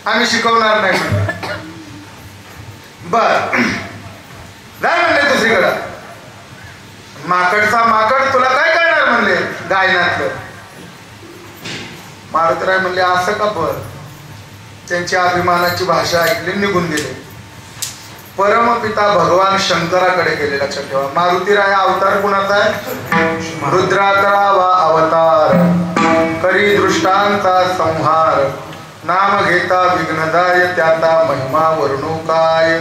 आम्ही शिकवणार नाही. बर, नाही म्हणले दुसरीकडं. माकडचा माकड, तुला काय करणार म्हणले गायनातलं. मारुतीराय म्हणले असं का. बर, त्यांची अभिमानाची भाषा ऐकली, निघून गेले. परमपिता भगवान शंकराकडे गेले. लक्षात ठेवा, मारुतीराय अवतार कुणाचा आहे. रुद्राचा वा अवतार, करी दृष्टांचा संहार, नाम घेता विघ्नदाय, त्याचा महिमा वर्णू काय.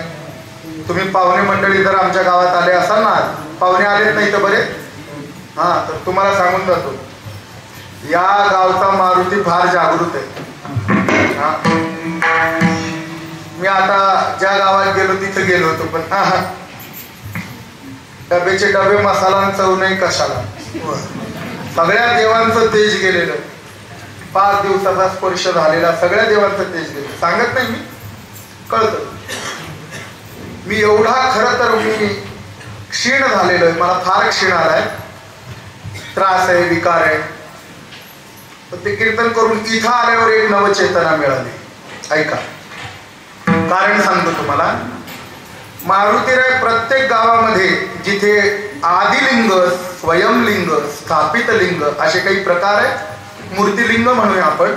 तुम्ही पाहुणे मंडळी जर आमच्या गावात आले असाल ना, पाहुणे आलेत नाही तर बरे, हा, तर तुम्हाला सांगून जातो, या गावचा मारुती फार जागृत आहे. मी आता ज्या गावात गेलो तिथे गेलो होतो, पण डबेचे डबे मसाला चव नाही कशाला. सगळ्या देवांचं तेज गेलेलं, 5 दिवसाचा स्पर्श झालेला सगळ्या देवांचं तेज गेलं. सांगत नाही मी, कळतं. मी एवढा, खरं तर मी क्षीण झालेलो आहे, मला फार क्षीण आलाय, त्रास आहे, विकार आहे. पण ते कीर्तन करून इथं आल्यावर एक नवचेतना मिळाली. ऐका, कारण सांगतो तुम्हाला. मारुतीराय प्रत्येक गावामध्ये जिथे आदिलिंग, स्वयंलिंग, स्थापित लिंग असे काही प्रकार आहेत, मूर्तिलिंग म्हणूया आपण,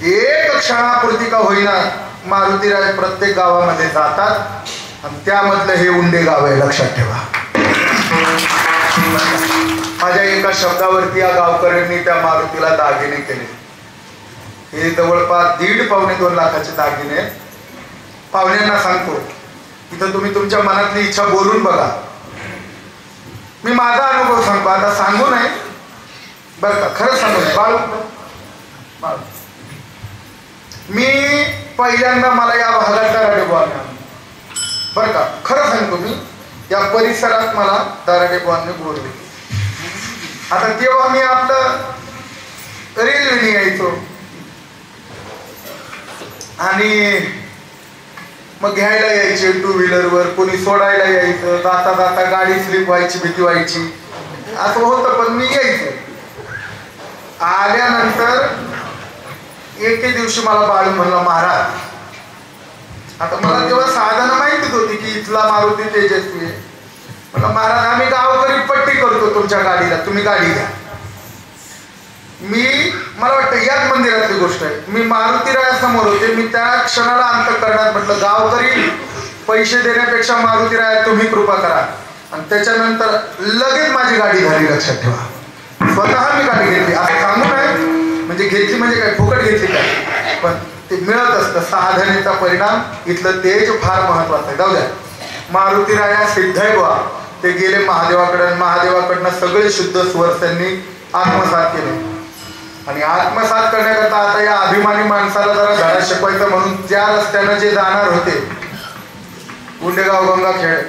एक क्षणापुरती का होईना मारुतीराय प्रत्येक गावामध्ये जातात. आणि त्यामधलं हे उंडे गाव आहे. लक्षात ठेवा, माझ्या एका शब्दावरती या गावकऱ्यांनी त्या मारुतीला दागिने केले. हे जवळपास 1.5-2 लाखाचे दागिने आहेत. पाहुण्यांना सांगतो, इथं तुम्ही तुमच्या मनातली इच्छा बोलून बघा. मी माझा अनुभव सांगतो, आता सांगू नये बरं का, खरंच सांगू नये. बाळू मी पहिल्यांदा मला या भागात दराडे बुवांनी बरं का, खरं सांगतो, मी या परिसरात मला दराडे बुवांनी बोलले. आता तेव्हा मी आपलं रेल्वेने यायचो आणि मग घ्यायला यायचे 2 व्हीलरवर, कोणी सोडायला यायचं, जाता जाता गाडी स्लिप व्हायची, भीती व्हायची, असं होतं. पण मी यायचो. आल्यानंतर एके दिवशी मला बाळू म्हणला, महाराज, आता मला तेव्हा साधनं माहितीच होती की इथला मारुती तेजस्वी आहे. म्हणलं, महाराज, आम्ही गावकरी पट्टी करतो तुमच्या गाडीला, तुम्ही गाडी घ्या. मला वाटतं याच मंदिरातली गोष्ट आहे. मी मारुतीरायासमोर होते. मी त्या क्षणाला अंतःकरणात म्हटलं, गावकरी पैसे देण्यापेक्षा मारुतीराया तुम्ही कृपा करा. आणि त्याच्यानंतर लगेच माझी गाडी झाली. लक्षात ठेवा, स्वतः मी गाडी घेतली. असं सांगू नये, म्हणजे घेतली म्हणजे काय फुकट घेतली काय, पण ते मिळत असतं. साधनेचा परिणाम, इथलं तेज फार महत्वाचं आहे. जाऊ द्या. मारुतीराया सिद्ध आहे बुवा. ते गेले महादेवाकडे, महादेवाकडनं सगळे शुद्ध स्वर त्यांनी आत्मसात केले. आणि आत्मसात करण्याकरता आता या अभिमानी माणसाला जरा धडा शिकवायचा म्हणून त्या रस्त्यानं जे जाणार होते, उंडेगाव गंगाखेड,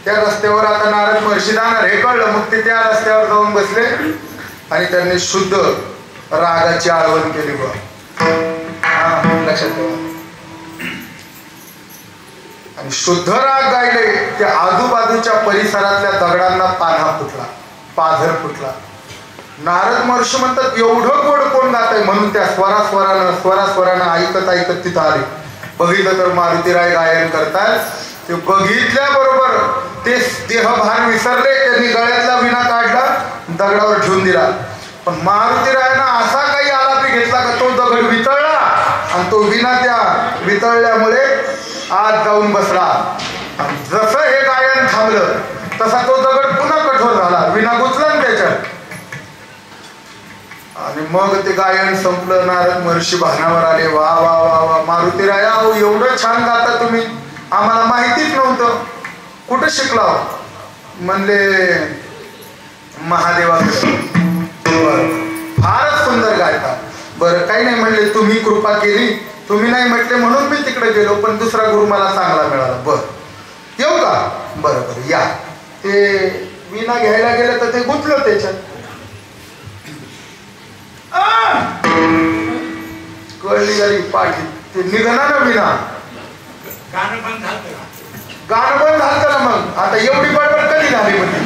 त्या रस्त्यावर आता नारद महर्षी जाणार हे कळलं. मग ते त्या रस्त्यावर जाऊन बसले आणि त्यांनी शुद्ध रागाची आळवण केली बघ. लक्षात ठेवा. आणि शुद्ध राग गायले. त्या आजूबाजूच्या परिसरातल्या दगडांना पान्हा फुटला, पाझर फुटला. नारद महर्षी म्हणतात, एवढं गोड कोण गात आहे? म्हणून त्या स्वरास्वरानं ऐकत तिथं आले. बघितलं तर मारुतीराय गायन करतात. ते बघितल्याबरोबर ते देहभान विसरले. त्यांनी गळ्यातला विणा काढला, दगडावर ठेवून दिला. पण मारुतीरायानं असा काही आलापी घेतला का तो दगड वितळला आणि तो विणा त्या वितळल्यामुळे आत जाऊन बसला. आणि जसं हे गायन थांबलं तसा तो दगड पुन्हा कठोर झाला, विणा गुंतला ना त्याच्यात. आणि मग ते गायन संपलं. नारद महर्षी भानावर आले. वा वा वा वा, मारुतीराया एवढं छान गाता तुम्ही, आम्हाला माहितीच नव्हतं, कुठं शिकला? म्हणले, महादेवाकडे. फारच सुंदर गायता. बरं, काही नाही म्हणले, तुम्ही कृपा केली, तुम्ही नाही म्हटले म्हणून मी तिकडे गेलो, पण दुसरा गुरु मला चांगला मिळाला. बरं, येऊ का? बरं बरं या. ते विणा घ्यायला गेलं तर ते गुंतलं त्याच्यात. कळली गाडी पाठी, ते निघणार ना विना. गाणं बंद झालं ना. मग आता एवढी बडबड कधी झाली? म्हणजे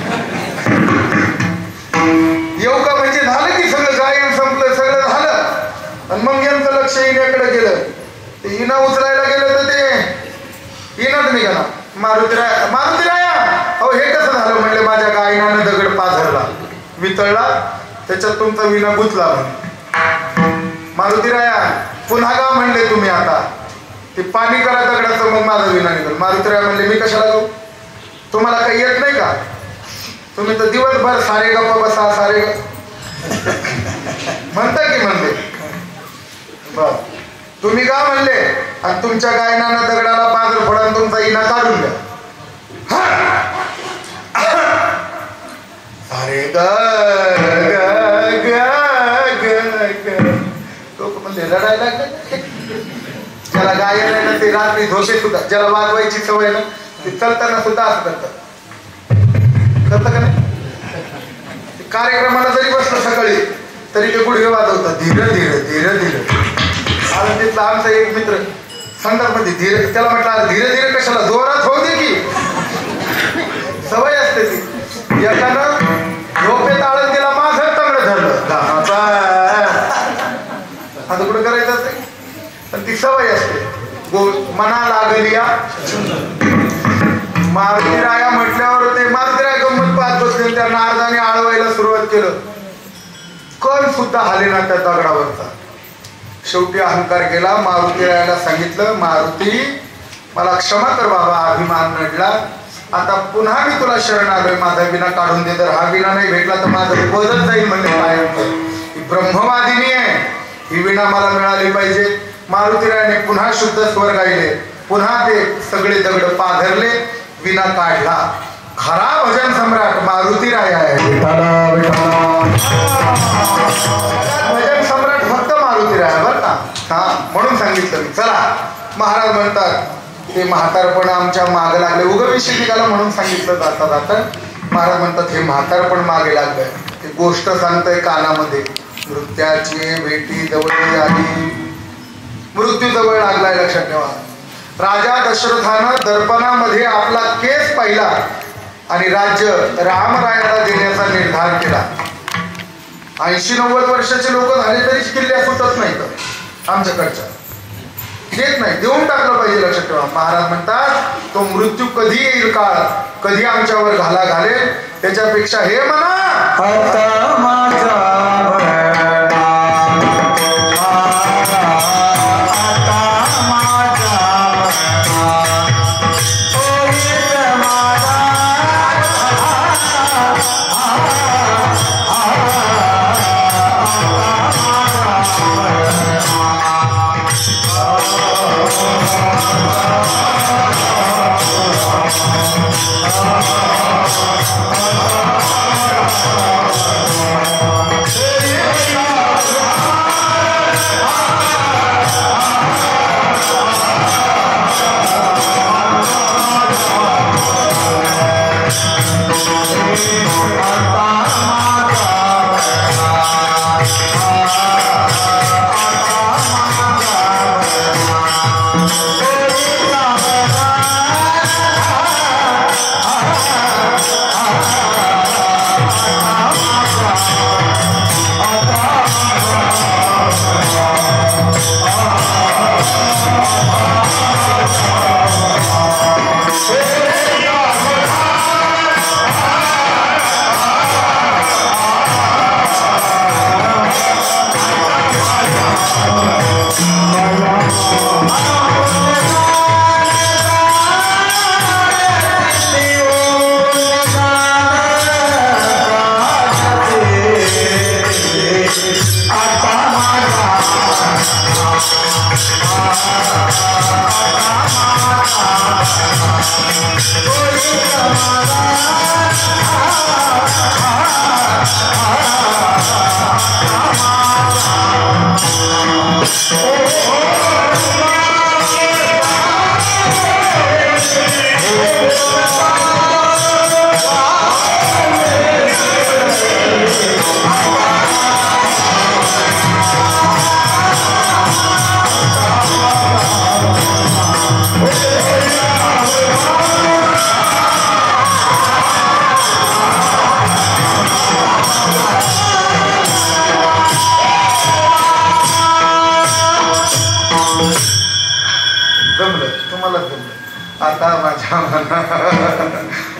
येऊ का म्हणजे झालं की सगळं गायन संपलं, सगळं झालं. आणि मग यांचं लक्ष इण्याकडे गेलं. ते इना उचलायला गेलं तर ते इनाच निघाला. मारुतीराया अहो हे कसं झालं? म्हणले, माझ्या गायनानं दगड पाझरला, वितळला, त्याच्यात तुमचा विना गुंतला. मारुतीराया पुन्हा गा म्हणले तुम्ही, आता ते पाणी करा दगडाचं, मग माझा विना निघाल. मारुतीराया म्हणले, मी कशाला गाऊ? तुम्हाला काही येत नाही का? तुम्ही तर दिवसभर सारे गप्पा बसा, सारे म्हणता की म्हणले. बर, तुम्ही गा म्हणले आणि तुमच्या गायनानं दगडाला पाझर फोडा, तुमचा इना काढून द्या. अरे ग म्हणजे रडायला. ज्याला गायन आहे ना ते रात्री झोपे सुद्धा, ज्याला वाजवायची सवय ना ते चलताना सुद्धा असं करतं का नाही? कार्यक्रमाला जरी बसलं सकाळी तरी ते गुडघे वाजवतात, धीरे धीरे धीरे धीरे. आणि तिथला आमचा एक मित्र संदर्भामध्ये धीरे, त्याला म्हटलं, धीरे धीरे कशाला, जोरात होऊ दे की. सवय असते ती. एकानं झोपेत आळत दिला, माझं तंगड धरलं. आता कुठं करायचं असते, पण ती सवय असते. मना लागलिया. मारुतीराया म्हटल्यावर ते मारुतीराया गंमत पाहत बसले. त्या नारदाने आळवायला सुरुवात केलं. कण सुद्धा हाले ना त्या दगडावरचा. शेवटी अहंकार केला. मारुतीरायाला सांगितलं, मारुती मला क्षमा कर बाबा, अभिमान नडला. आता पुन्हा मी तुला शरण आलोय, माझा विना काढून दे. तर हा विना नाही भेटला तर माझं पदच जाईल. म्हणजे काय ब्रह्मवादिनी आहे, ही वीणा मला मिळाली पाहिजे. मारुतीरायाने पुन्हा शुद्ध स्वर गायले, पुन्हा ते सगळे दगड पाघरले, वीणा काढला. खरा भजन सम्राट मारुतीराय आहे. भजन सम्राट फक्त मारुतीराय बरं का. हा म्हणून सांगितलं. चला महाराज म्हणतात ते म्हातारपण आमच्या मागे लागले. उगविषयी निघाला म्हणून सांगितलं जाता जाता महाराज म्हणतात हे म्हातारपण मागे लागलंय. ते गोष्ट सांगतंय कानामध्ये. नृत्याची भेटी जवळ आली, मृत्यू जवळ लागलाय. लक्षात ठेवा. राजा दशरथानं दर्पणामध्ये आपला केस पाहिला आणि राज्य रामरायाला देण्याचा निर्धार केला. 80-90 वर्षाचे लोक झाले तरी किल्ल्या सुटत नाहीत आमच्याकडच्या. देत नाही, देऊन टाकलं पाहिजे. लक्षात ठेवा. महाराज म्हणतात तो मृत्यू कधी येईल काळ, कधी आमच्यावर घालेल, त्याच्यापेक्षा हे म्हणा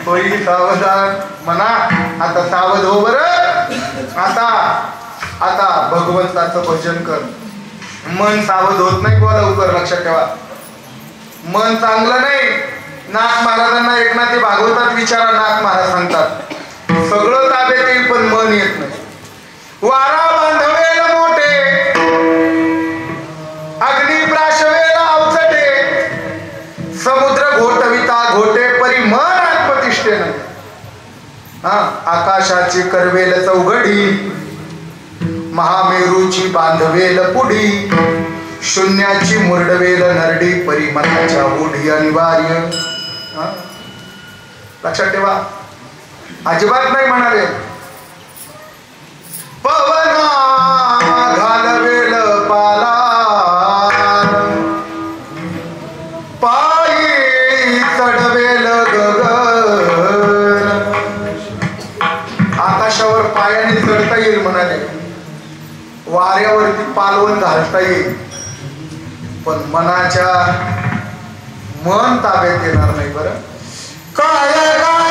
होई सावधान म्हणा. आता सावध हो बरं. आता भगवंताचं भजन कर. मन सावध होत नाही किंवा लवकर. लक्षात ठेवा. मन चांगलं नाही. नाथ महाराजांना एकनाथी भागवतात विचारा. नाथ महाराज सांगतात सगळं ताब्यात येईल पण मन येत नाही. वारा बांधवेल मोठे, अग्नी प्राशवेल अवचटे, समुद्र घोटविता घोटे परी मन आत्मतिष्ठे नाही. आकाशाची करवेल चौघडी, महामेरूची बांधवेल पुढी, शून्याची मुरडवेल नरडी परी मनाच्या ओढी अनिवार्य. लक्षात ठेवा. अजिबात नाही म्हणाले. पवना घालवेल पाला, पायी चढवेल गगन. आकाशावर पायाने चढता येईल म्हणाले, वाऱ्यावरती पालवण घालता येईल, पण मनाच्या मन ताब्यात येणार नाही. बरं काय काय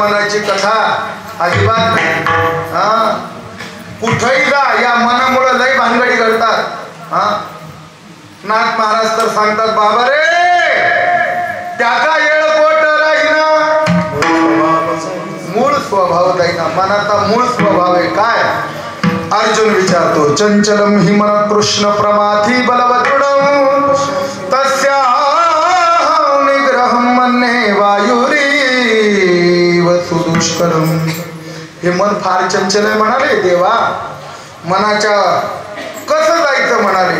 मनाची कथा अजिबात नाही. कुठेही जा या मनामुळे लय भानगडी घडतात. नाथ महाराज तर सांगतात बाबा रे त्याचा येळकोट राहीना मूळ स्वभाव जाईना. मनाचा मूळ स्वभाव आहे काय? अर्जुन विचारतो चंचलम हि मन कृष्ण प्रमाथी बलवदृढं तस्या निग्रहं मन्ये वायुरीव सुदुष्करं. हे मन फार चंचल आहे म्हणाले देवा. मनाच्या कसं जायचं म्हणाले?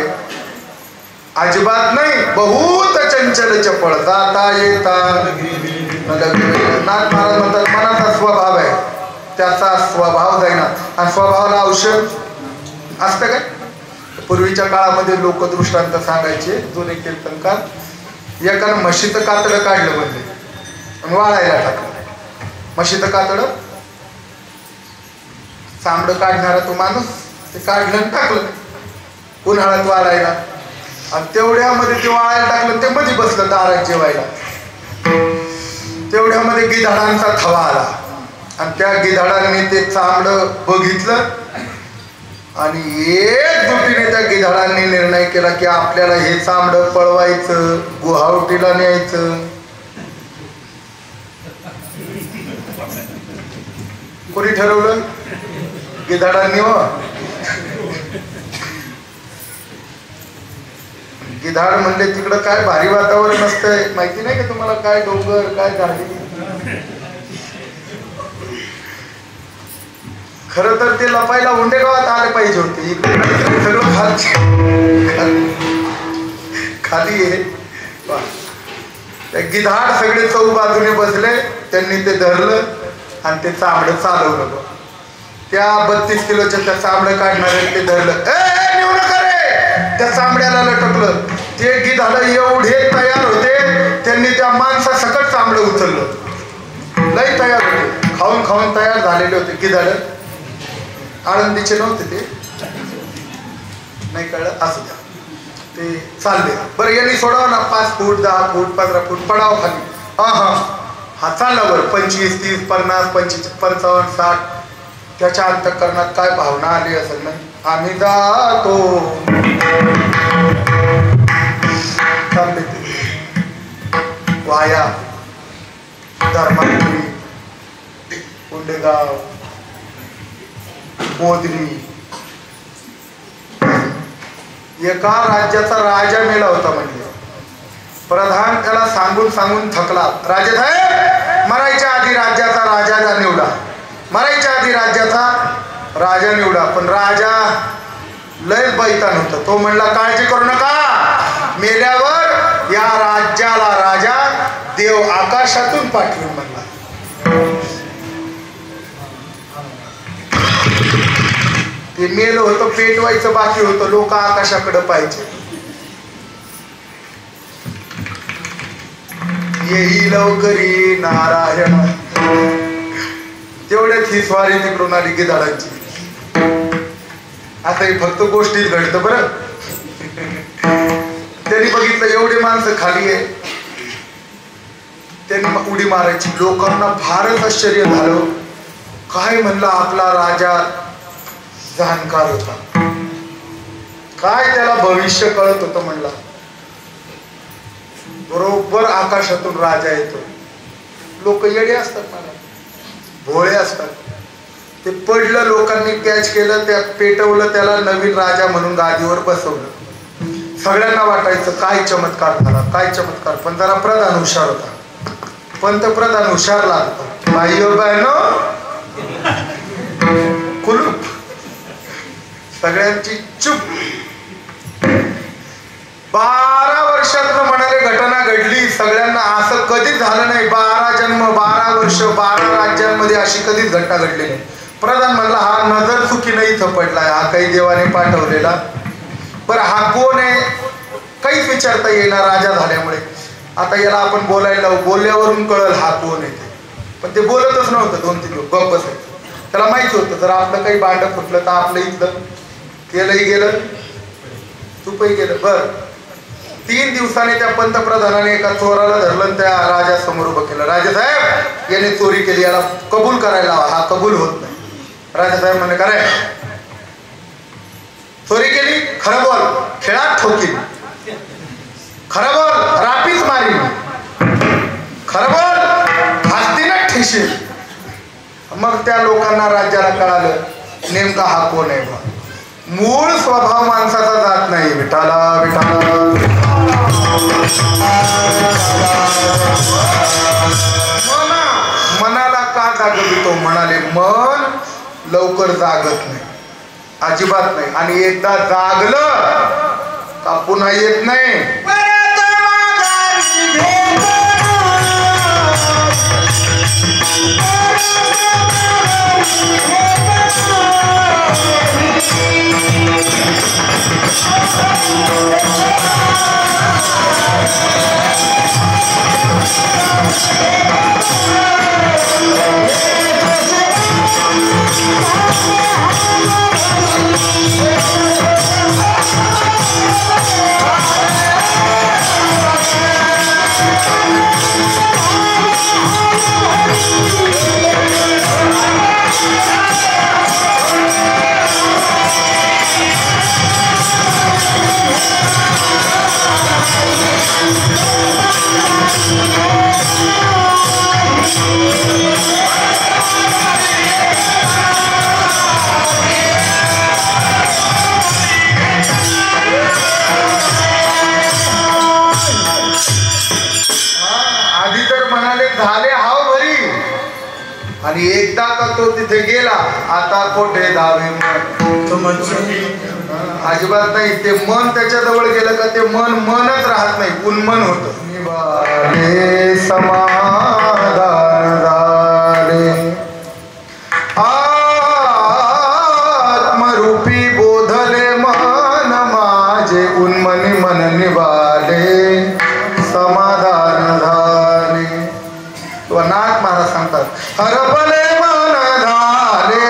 अजिबात नाही. बहुत चंचल चपळ जाता येता. नाथ महाराज म्हणतात मनाचा स्वभाव आहे त्याचा स्वभाव जाईना. आणि स्वभावाला औषध असतं काय? पूर्वीच्या काळामध्ये लोक दृष्टांत सांगायचे. जुने कीर्तनकार एकानं म्हशीचं कातडं काढलं म्हणजे आणि वाळायला टाकलं. म्हशीचं कातडं चांबडं काढणारा तो माणूस ते काढलं आणि टाकलं उन्हाळ्यात वाळायला. आणि तेवढ्यामध्ये ते वाळायला टाकलं ते मध्ये बसलं दारात जेवायला. तेवढ्यामध्ये गिधाडांचा थवा आला आणि त्या गिधाडांनी ते चांबडं बघितलं आणि एकजुटीने त्या गिधाडांनी निर्णय केला की आपल्याला हे चांबडं पळवायचं, गुहावटीला न्यायचं. कोणी ठरवलं? गिधाडांनी. गिधाड म्हणले तिकडं काय भारी वातावरण असतंय माहिती नाही का तुम्हाला? काय डोंगर काय झाडी. खर तर ते लपायला उंडेगावात आले पाहिजे होते. सगळं खाली आहे. गिधाड सगळे चौ बाजूने बसले. त्यांनी ते धरलं आणि ते चांबडं चालवलं. त्या 32 किलोच्या त्या चांबडं काढणारे ते धरलं. नेऊ नका रे. त्या चांबड्याला लटकलं. ते गिधाड एवढे तयार होते त्यांनी त्या माणसा सकट चांबडं उचललं. लई तयार होते. खाऊन खाऊन तयार झालेले होते गिधाड. आळंदीचे नव्हते ते. नाही कळलं असू द्या. ते चालले. बरं यांनी सोडावं ना 5 फूट 10 फूट 15 फूट पडावं खाली. हा चालला बरं 25 30 50 25 55 60. त्याच्या अंतःकरणात काय भावना आली असेल ना? आम्ही जातो. चालले ते वाया धर्मापुरी उंडेगाव बोदरी. एका राज्याचा राजा मेला होता म्हणजे. प्रधान त्याला सांगून सांगून थकला. राजेसाहेब मरायच्या आधी राज्याचा राजा निवडा. मरायच्या आधी राज्याचा राजा निवडा. पण राजा लय बैतान होता. तो म्हणला काळजी करू नका. मेल्यावर या राज्याला राजा देव आकाशातून पाठवून म्हणला. ते मेलं होतं पेटवायचं बाकी होतं. लोक आकाशाकडे पाहिजे. येई लवकरी नारायण. तेवढ्यात ही स्वारी तिकडून आली गिधाडांची. आता हे फक्त गोष्टीत घडतं बरं. त्यांनी बघितलं एवढी माणसं खाली आहे. त्यांनी उडी मारायची. लोकांना फारच आश्चर्य झालं. काय म्हणला आपला राजा जाणकार होता. काय त्याला भविष्य कळत होतं म्हणला. बरोबर आकाशातून राजा येतो. लोक येडे असतात मला, भोळे असतात. ते पडलं. लोकांनी कॅच केलं. त्या पेटवलं त्याला. नवीन राजा म्हणून गादीवर बसवलं. सगळ्यांना वाटायचं काय चमत्कार झाला काय चमत्कार. पण जरा प्रधान हुशार होता. पंतप्रधान हुशार लागतो. बाईओ बायनो कुलूप. सगळ्यांची चूप. 12 वर्षात म्हणाले घटना घडली. सगळ्यांना असं कधीच झालं नाही. 12 जन्म 12 वर्ष 12 राज्यांमध्ये अशी कधीच घटना घडली नाही. प्रधान म्हणला हा नजर चुकीने इथं पडलाय. हा काही देवाने पाठवलेला. बरं हा कोण आहे काहीच विचारता येईना राजा झाल्यामुळे. आता याला आपण बोलायला बोलल्यावरून कळल हा कोण आहे ते. पण ते बोलतच नव्हतं. 2-3 दिवस गप्प बसायचं. त्याला माहिती होतं जर आपलं काही भांडं फुटलं तर आपलं इथलं केलंही गेलं चुपही गेलं. बर 3 दिवसांनी त्या पंतप्रधानाने एका चोराला धरलं आणि त्या राजासमोर उभं केलं. राजासाहेब, याने चोरी केली, याला कबूल करायला हवा. हा कबूल होत नाही. राजासाहेब म्हणे, काय चोरी केली? खरं बोल, खेळात ठोकील. खरं बोल, रापीच मारील. खरं बोल, फासतीनं ठेशील. मग त्या लोकांना, राज्याला कळालं नेमका हा कोण आहे बा. मूळ स्वभाव माणसाचा जात नाही. विठाला विठाला. मनाला का जागवितो? म्हणाले मन लवकर जागत नाही, अजिबात नाही. आणि एकदा जागलं का पुन्हा येत नाही. आणि एकदा का तो तिथे गेला, आता कोठे धावे मन. अजिबात नाही. ते मन त्याच्या जवळ गेलं का ते मन मनच राहत नाही, उन्मन होत. समाधान झाले आत्मरूपी बोधले मन माझे, उन्मनी मन निवाले समाधान झाले. तो नाथ महाराज सांगतात, हरपले मन झाले,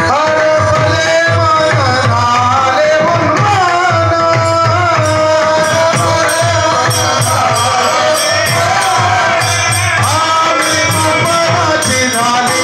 हरपले मन झाले उन्मन, आम्ही उन्मनाची झाली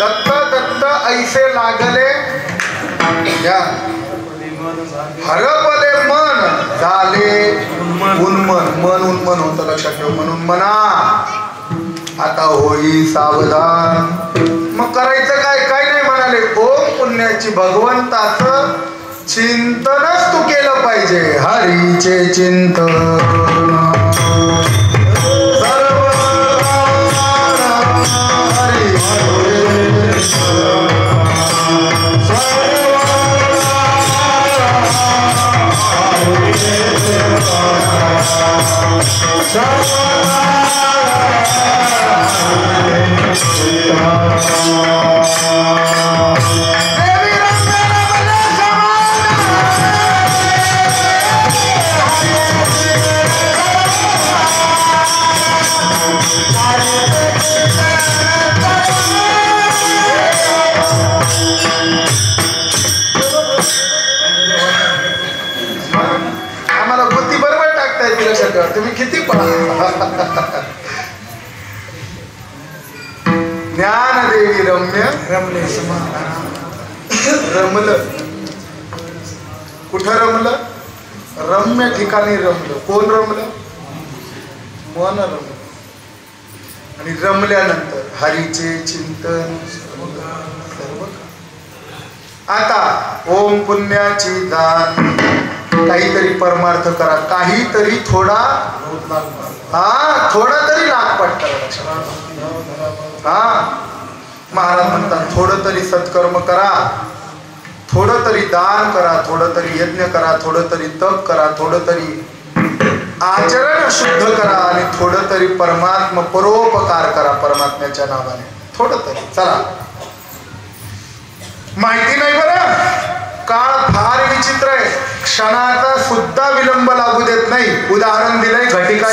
दत्त दत्त ऐसे लागले. हरपले मन झाले उन्मन. मन उन्मन होतं, लक्षात ठेव. म्हणून म्हणा आता होई सावधान. मग करायचं काय? काय नाही म्हणाले, ओम पुण्याची भगवंताचं चिंतनच तू केलं पाहिजे. हरीचे चिंतन आम्हाला बुद्धी बरोबर टाकता येते, लक्षात ठेवा. तुम्ही किती पळा. ज्ञानदेवी रम्य रमले रमलं. कुठं रमलं? रम्य ठिकाणी रमलं. कोण रमलं? मन रमलं. आणि रमल्यानंतर हरीचे चिंतन सर्व. आता ओम पुण्याची दान, काहीतरी परमार्थ करा, काहीतरी थोडा थोडा तरी लागपाट करा. महाराज म्हणतात थोडं तरी सत्कर्म करा, थोडं तरी दान करा, थोडं तरी यज्ञ करा, थोडं तरी तप करा, थोडं तरी आचरण शुद्ध करा आणि थोडं तरी परोपकार करा परमात्म्याच्या नावाने. थोडं तरी चला. माहिती नाही बरं, काळ फार विचित्र आहे, क्षणाचा सुद्धा विलंब लागू देत नाही. उदाहरण दिलंय घटिका.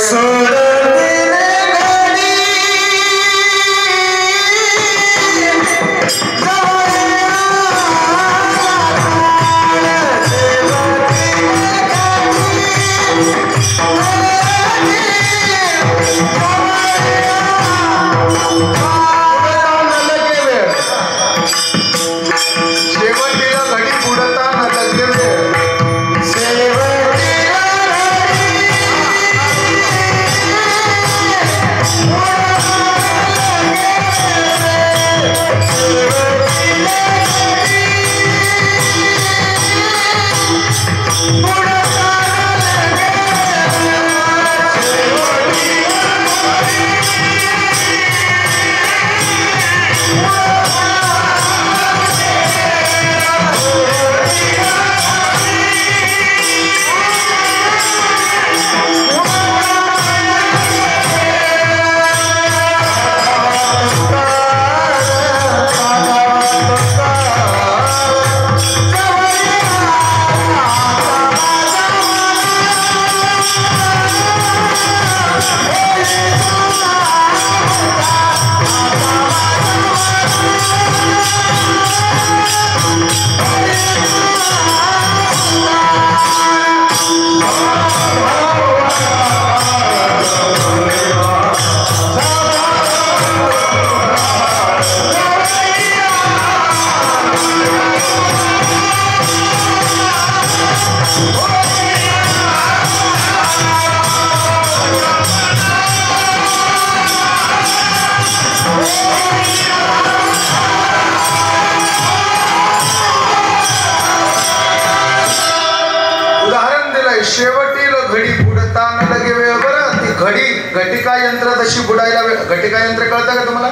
शेवटील घडी बुडता न लगे वेळ. बरं ती घडी घटिका यंत्र तशी बुडायला घटिका यंत्र कळतं का तुम्हाला?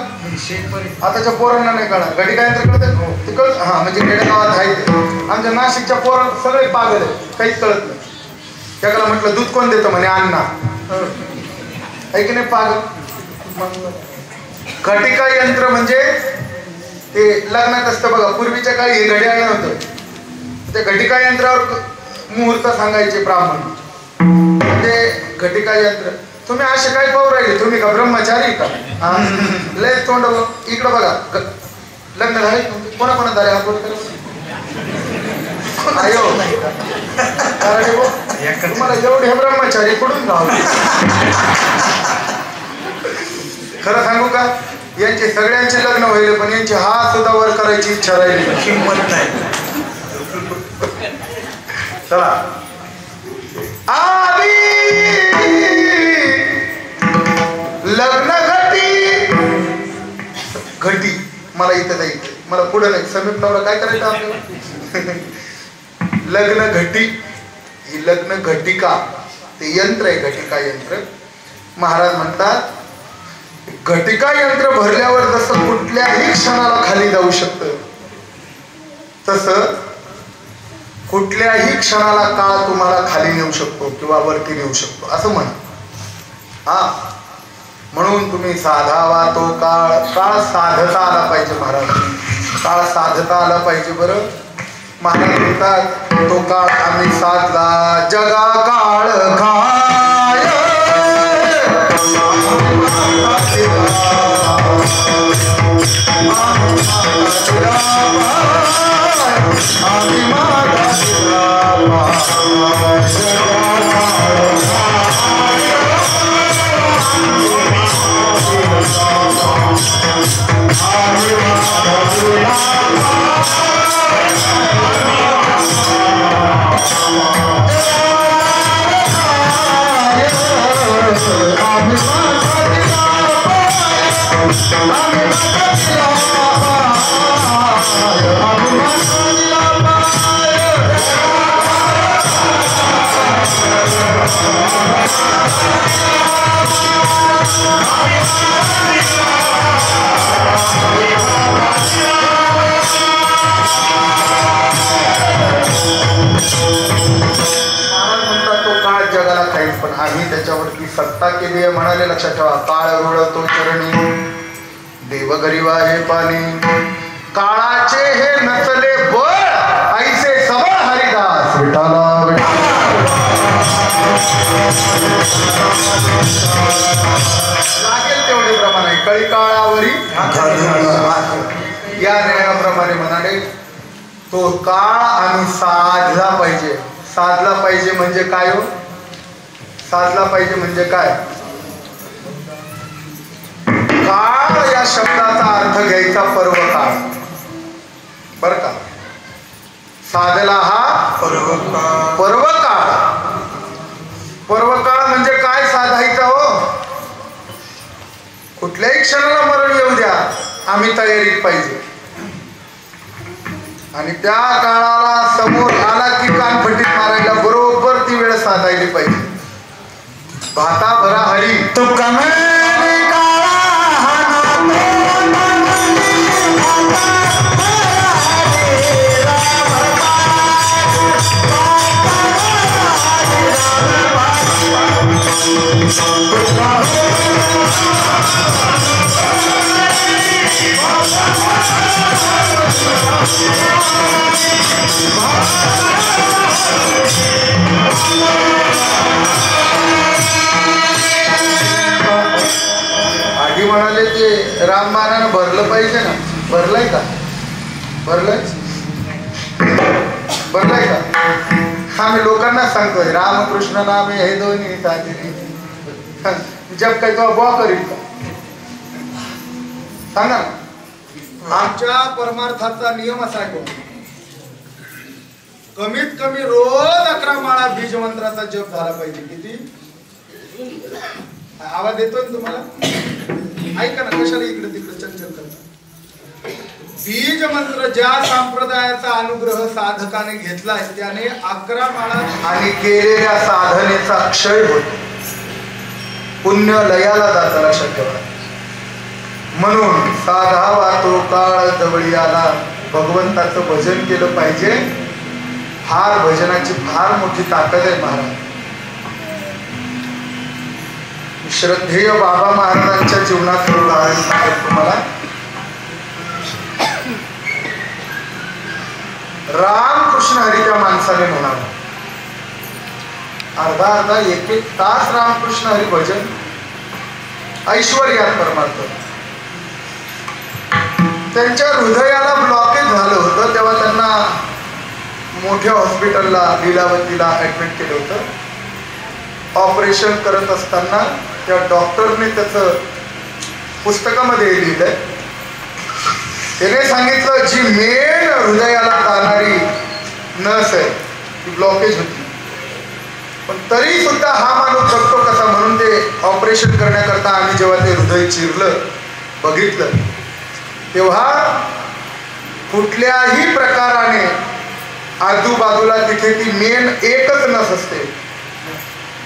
आताच्या पोरांना नाही कळणार. घटिका यंत्र कळतं ते कळत. हा म्हणजे खेडेगावात आहे. आमच्या नाशिकच्या पोरां सगळे पागल आहे, काहीच कळत नाही. त्याला म्हटलं दूध कोण देतं म्हणे अण्णा. आहे की नाही पागल. घटिका यंत्र म्हणजे ते लग्नात असतं बघा. पूर्वीच्या काळी हे घड्याळ नव्हतं. त्या घटिका यंत्रावर मुहूर्त सांगायचे ब्राह्मण. म्हणजे घटिका यंत्र. तुम्ही असे काय पाहू राहिले? तुम्ही का ब्रह्मचारी का? लय तोंड इकडं बघा. लग्न झाले कोणा झाले? हात वर तुम्हाला जेवढे हे ब्रह्मचारी कुठून राहू. खरं सांगू का, यांचे सगळ्यांचे लग्न व्हायले पण यांची हात सुद्धा वर करायची इच्छा राहिली, हिंमत नाही. चला. आधी लग्न घटी मला इथं जायचं, मला पुढे नाही. समीप नवरा काय करायचं आपल्याला? लग्न घटी. ही लग्न घटिका ते यंत्र आहे. घटिका यंत्र. महाराज म्हणतात घटिका यंत्र भरल्यावर जसं कुठल्याही क्षणाला खाली जाऊ शकतं, तसं कुठल्याही क्षणाला काळ तुम्हाला खाली नेऊ शकतो किंवा वरती नेऊ शकतो असं म्हणा. म्हणून तुम्ही साधावा तो काळ. काळ साधता आला पाहिजे महाराज. काळ साधता आला पाहिजे. बरं महाराज म्हणतात तो काळ आम्ही साधला जगा काळ काय नाही, पण आम्ही त्याच्यावरती सत्ता केली आहे म्हणाले. लक्षात ठेवा. काळ रुळतो चरणी देव गरीबा हे पाणी, काळाचे हे नचले बळ ऐसे सबळ हरिदास विठाला लागेल तेवढे प्रमाण आहे. कळी काळावरी या न्यायाप्रमाणे म्हणाले तो काळ आम्ही साधला पाहिजे. साधला पाहिजे म्हणजे काय हो? साधला पाहिजे म्हणजे काय? काळ या शब्दाचा अर्थ घ्यायचा पर्व काळ. बर का? साधला हा पर्व काळ. पर्व काळ म्हणजे काय साधायचा हो? कुठल्याही क्षणाला मरण येऊ द्या, आम्ही तयारीत पाहिजे. आणि त्या काळाला समोर आला की कानफटीत मारायला बरोबर ती वेळ साधायली पाहिजे. भाता भरा हरी तो आधी म्हणाले ते राम महाराजांना भरलं पाहिजे ना. भरलंय का? भरलंय भरलंय का? आम्ही लोकांना सांगतोय रामकृष्ण नाम हे दोन्ही जब काय तो बॉ करील का? सांगा ना. आमच्या परमार्थाचा नियम असा आहे कमीत कमी रोज 11 माळा बीज मंत्राचा जप झाला पाहिजे. किती आवाज येतोय ना तुम्हाला? ऐका ना, कशाला इकडे तिकडे चंचल करता. बीज मंत्र ज्या संप्रदायाचा अनुग्रह साधकाने घेतलाय त्याने 11 माळा आणि केलेल्या साधनेचा क्षय होतो. पुण्य लयाला जातं. लक्षात ठेवा. म्हणून साधावा तो काळ जवळी आला. भगवंताचं भजन केलं पाहिजे. फार भजनाची फार मोठी ताकद आहे महाराज. श्रद्धेय बाबा महाराजांच्या जीवनाचं उदाहरण सांगतो तुम्हाला. रामकृष्ण हरी त्या माणसाने म्हणाला. अर्धा अर्धा एक एक तास रामकृष्ण हरी भजन. ऐश्वर्यात परमार्थ. त्यांच्या हृदयाला ब्लॉकेज झालं होतं तेव्हा त्यांना मोठ्या हॉस्पिटलला लीलावतीला ऍडमिट केलं होतं. ऑपरेशन करत असताना त्या डॉक्टरने त्याचं पुस्तकामध्ये लिहिलंय. त्याने सांगितलं जी मेन हृदयाला जाणारी नस आहे ती ब्लॉकेज होती, पण तरी सुद्धा हा माणूस जगतो कसा. म्हणून ते ऑपरेशन करण्याकरता आम्ही जेव्हा ते हृदय चिरलं बघितलं तेव्हा कुठल्याही प्रकाराने आजूबाजूला तिथे ती मेन एकच नस असते,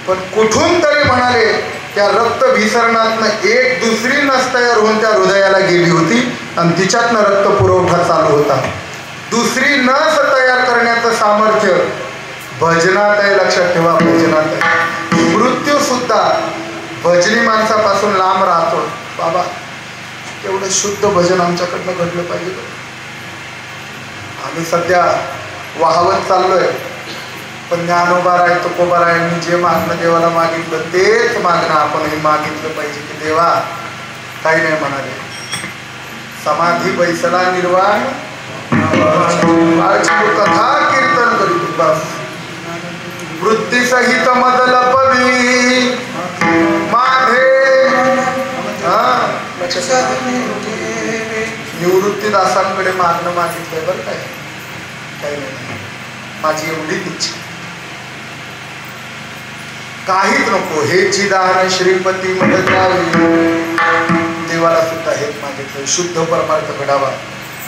पण कुठून तरी म्हणाले त्या रक्तभिसरणातनं एक दुसरी नस तयार होऊन त्या हृदयाला गेली होती आणि तिच्यातनं रक्त पुरवठा चालू होता. दुसरी नस तयार करण्याचं सामर्थ्य भजनात आहे. लक्षात ठेवा. भजनात आहे. मृत्यू सुद्धा भजनी माणसापासून लांब राहतो. बाबा तेवढं शुद्ध भजन आमच्याकडनं घडलं पाहिजे. आम्ही सध्या वाहवत चाललोय, पण ज्ञानोबा राय तुकोबा रायांनी जे मागणं देवाला मागितलं तेच मागणं आपणही मागितलं पाहिजे की देवा काही नाही म्हणाले. समाधी बैसला निर्वाण कथा कीर्तन करीत बस वृत्ती सहित मद लपवी माधे. निवृत्ती दासांकडे मागणं मागितलंय बरं काय. काही नाही. माझी एवढीच इच्छा. काहीच नको. हे चिदान श्रीपती मदत द्यावी. देवाला सुद्धा हेच मागितलं शुद्ध परमार्थ घडावा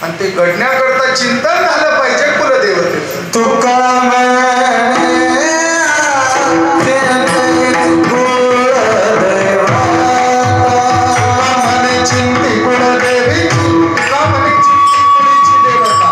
आणि ते घडण्याकरता चिंतन झालं पाहिजे कुलदेवतेचं. चिंती कुलदेवी देवता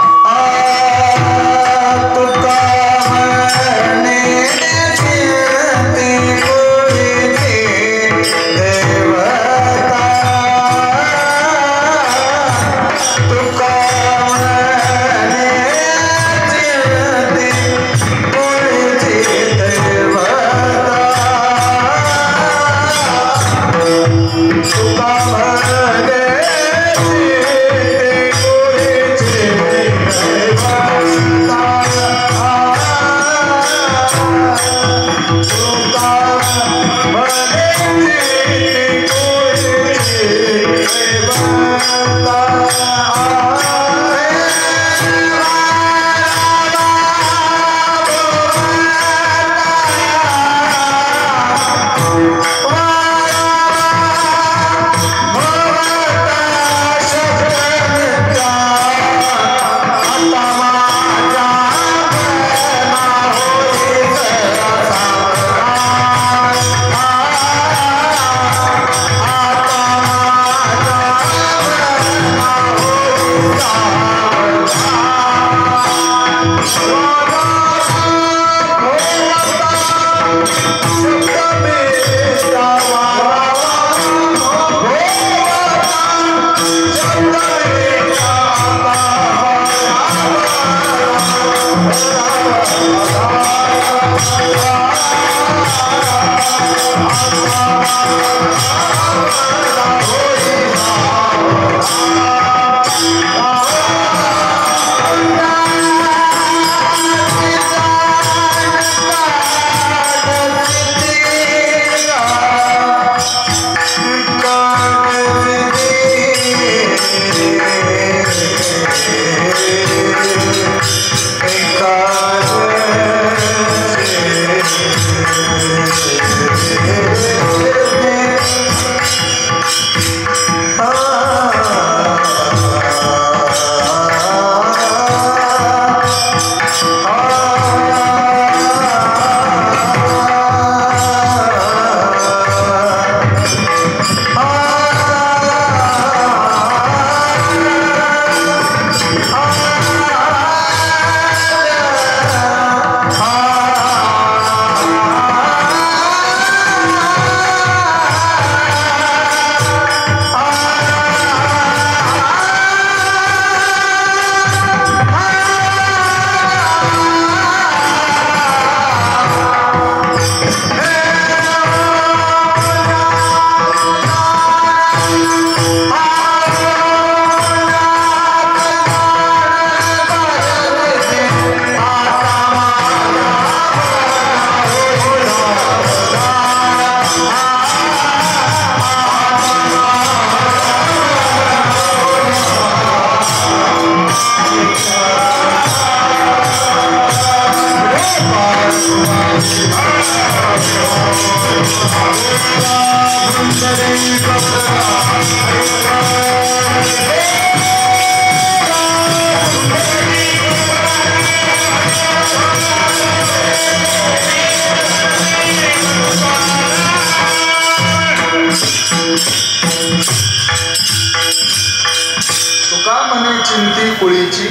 चिंती कुळीची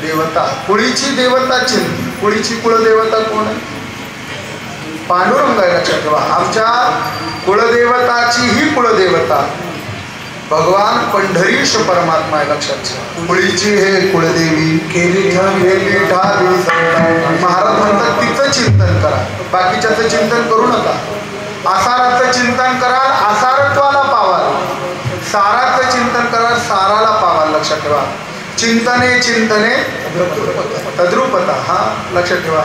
देवता, कुळीची देवता चिंती. कुळीची कुळदेवता कोण आहे? पांडुरंग आहे, लक्षात ठेवा. आमच्या कुळदेवताची ही कुळदेवता भगवान पंढरीश परमात्मा आहे, लक्षात ठेवा. कुळीची हे कुळदेवी केली ठावी. महाराज म्हणतात तिचं चिंतन करा, बाकीच्याचं चिंतन करू नका. आसाराचं चिंतन कराल, आसारत्वाला पावाल. साराचं चिंतन कराल, साराला पावाल. लक्षात ठेवा. चिंतने चिंतने तद्रुपता, हा लक्षात ठेवा.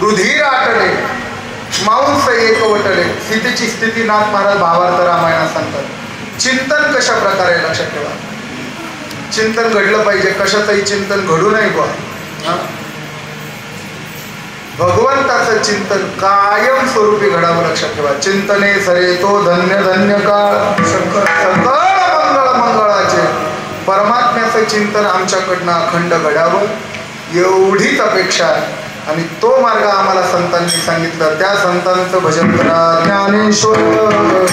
रुधिर आटले मांस एकवटले, स्थितीची स्थिती नाथ महाराज भावार्थ रामायणात सांगतात. चिंतन कशा प्रकारे, लक्षात ठेवा. चिंतन घडलं पाहिजे, कशाचंही चिंतन घडू नये बा. भगवंताचं चिंतन कायम स्वरूपी घडावं, लक्षात ठेवा. चिंतने सरे तो धन्य धन्य काळ, सकळ मंगळ मंगळाचे. परमात्म्याचं चिंतन आमच्याकडनं अखंड घडावं एवढीच अपेक्षा आहे. आणि तो मार्ग आम्हाला संतांनी सांगितलं. त्या संतांचं भजन करा. ज्ञानेश्वर ज्ञानेश्वर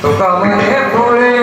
तुका म्हणे पोळे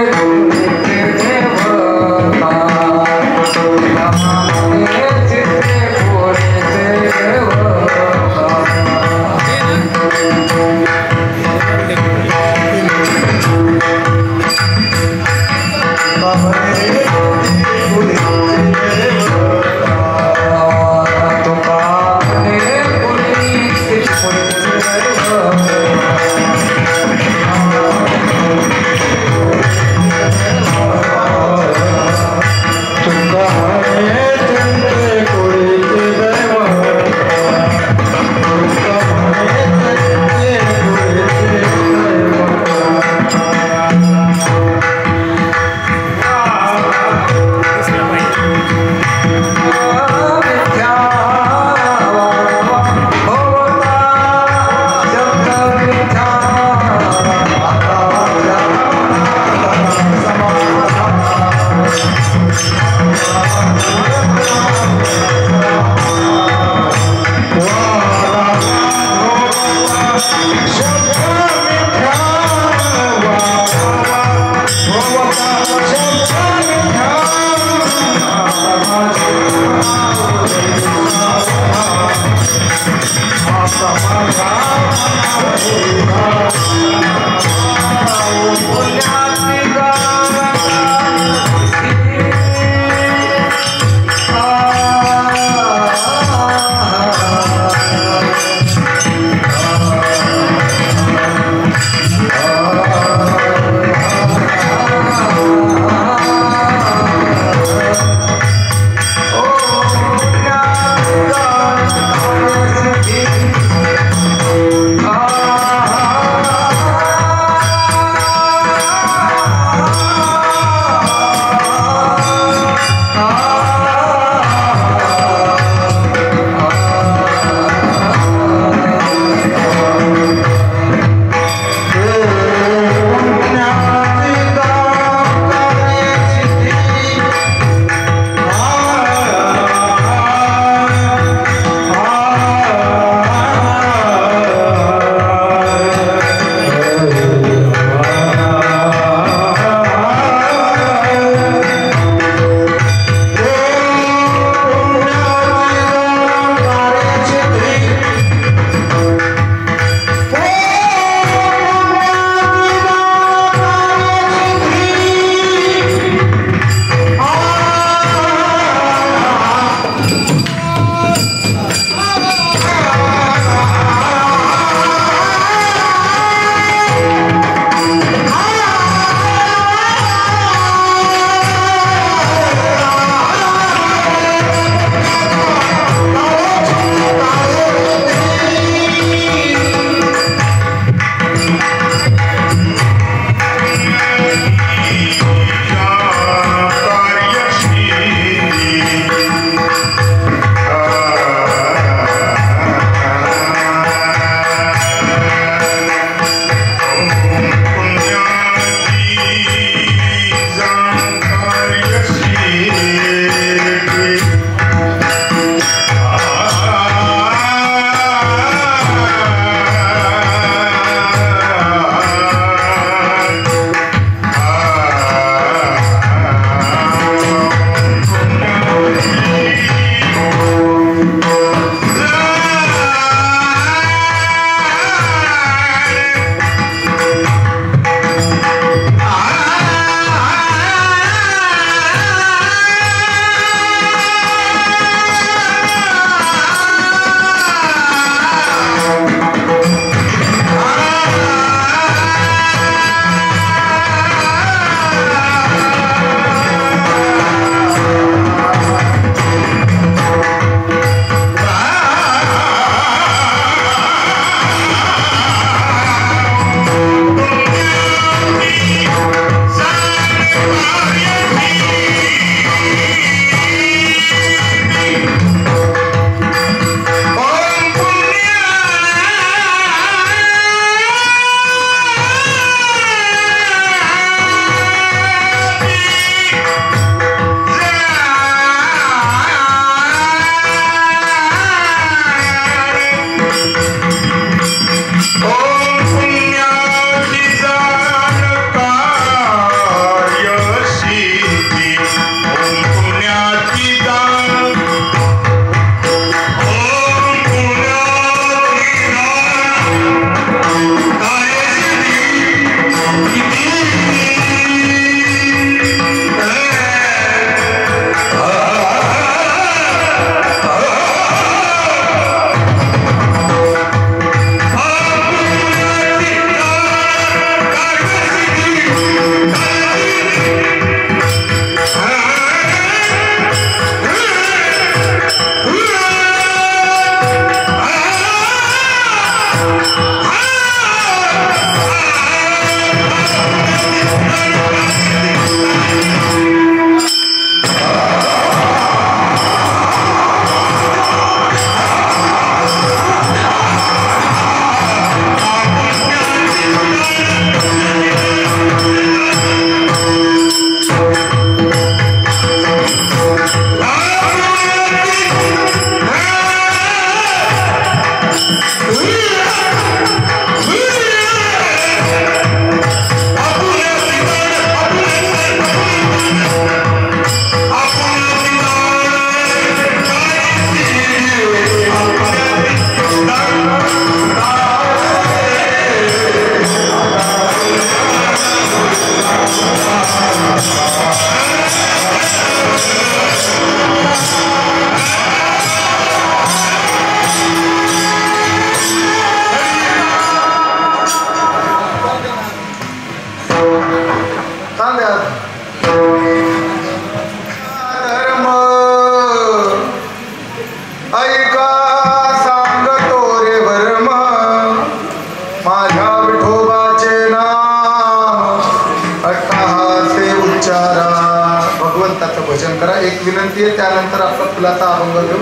त्यानंतर आपला फुलाचा अभंग घेऊ.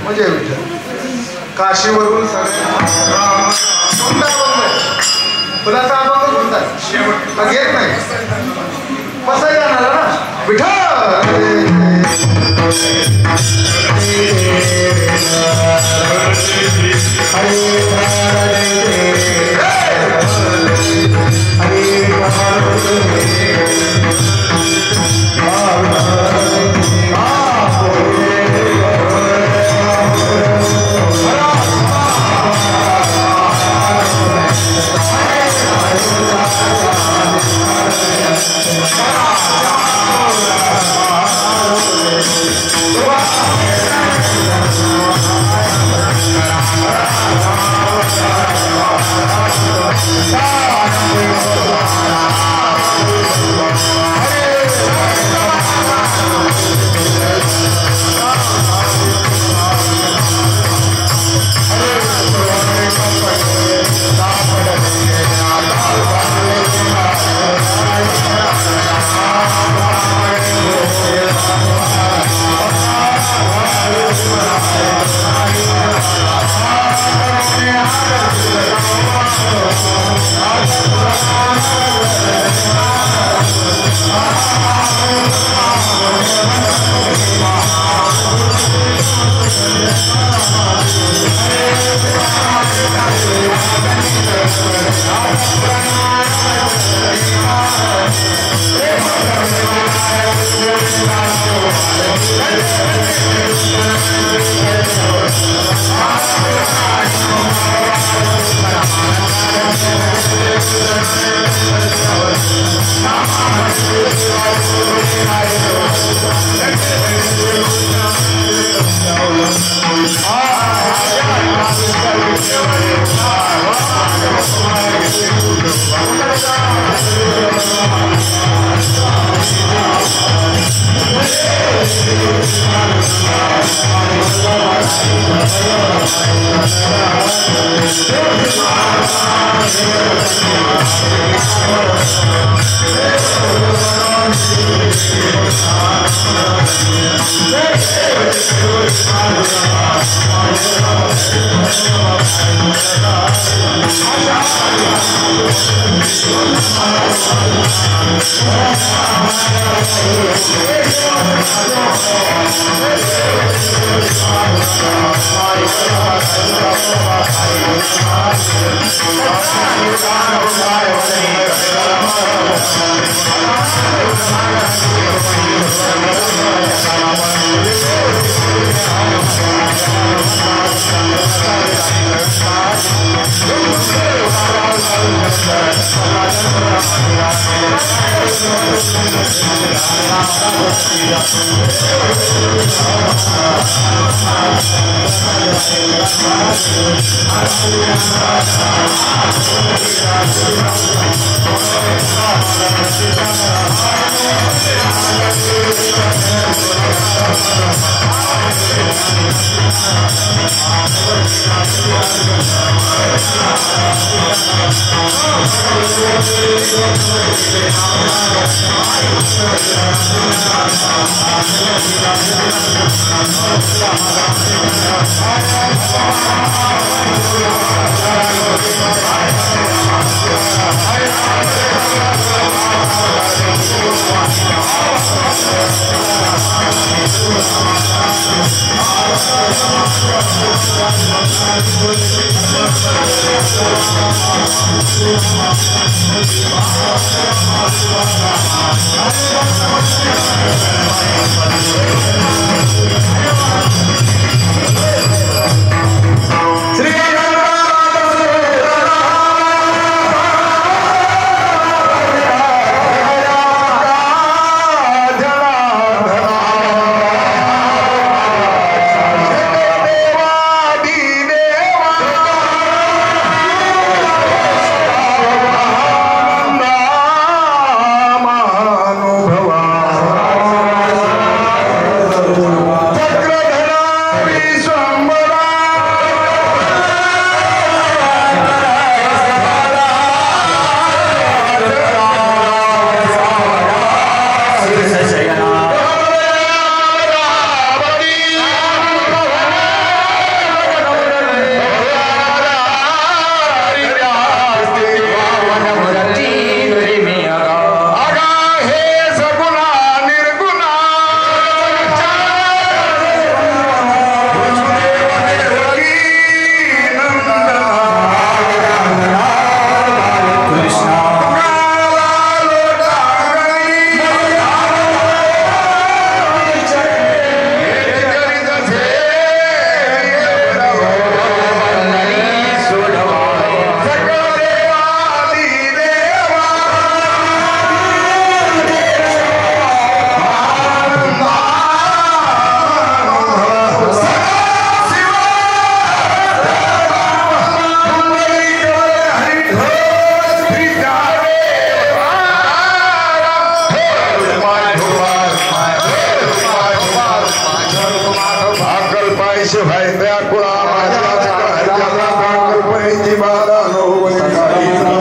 म्हणजे विठ्ठल काशीवरून कोणता अभंग आहे? फुलाचा अभंग कोणता शेवट घेत नाही. कसं जाणार ना विठ्ठल अकल्पायश भाई त्या कुळा माझ्या कल्पनेची बाधा नो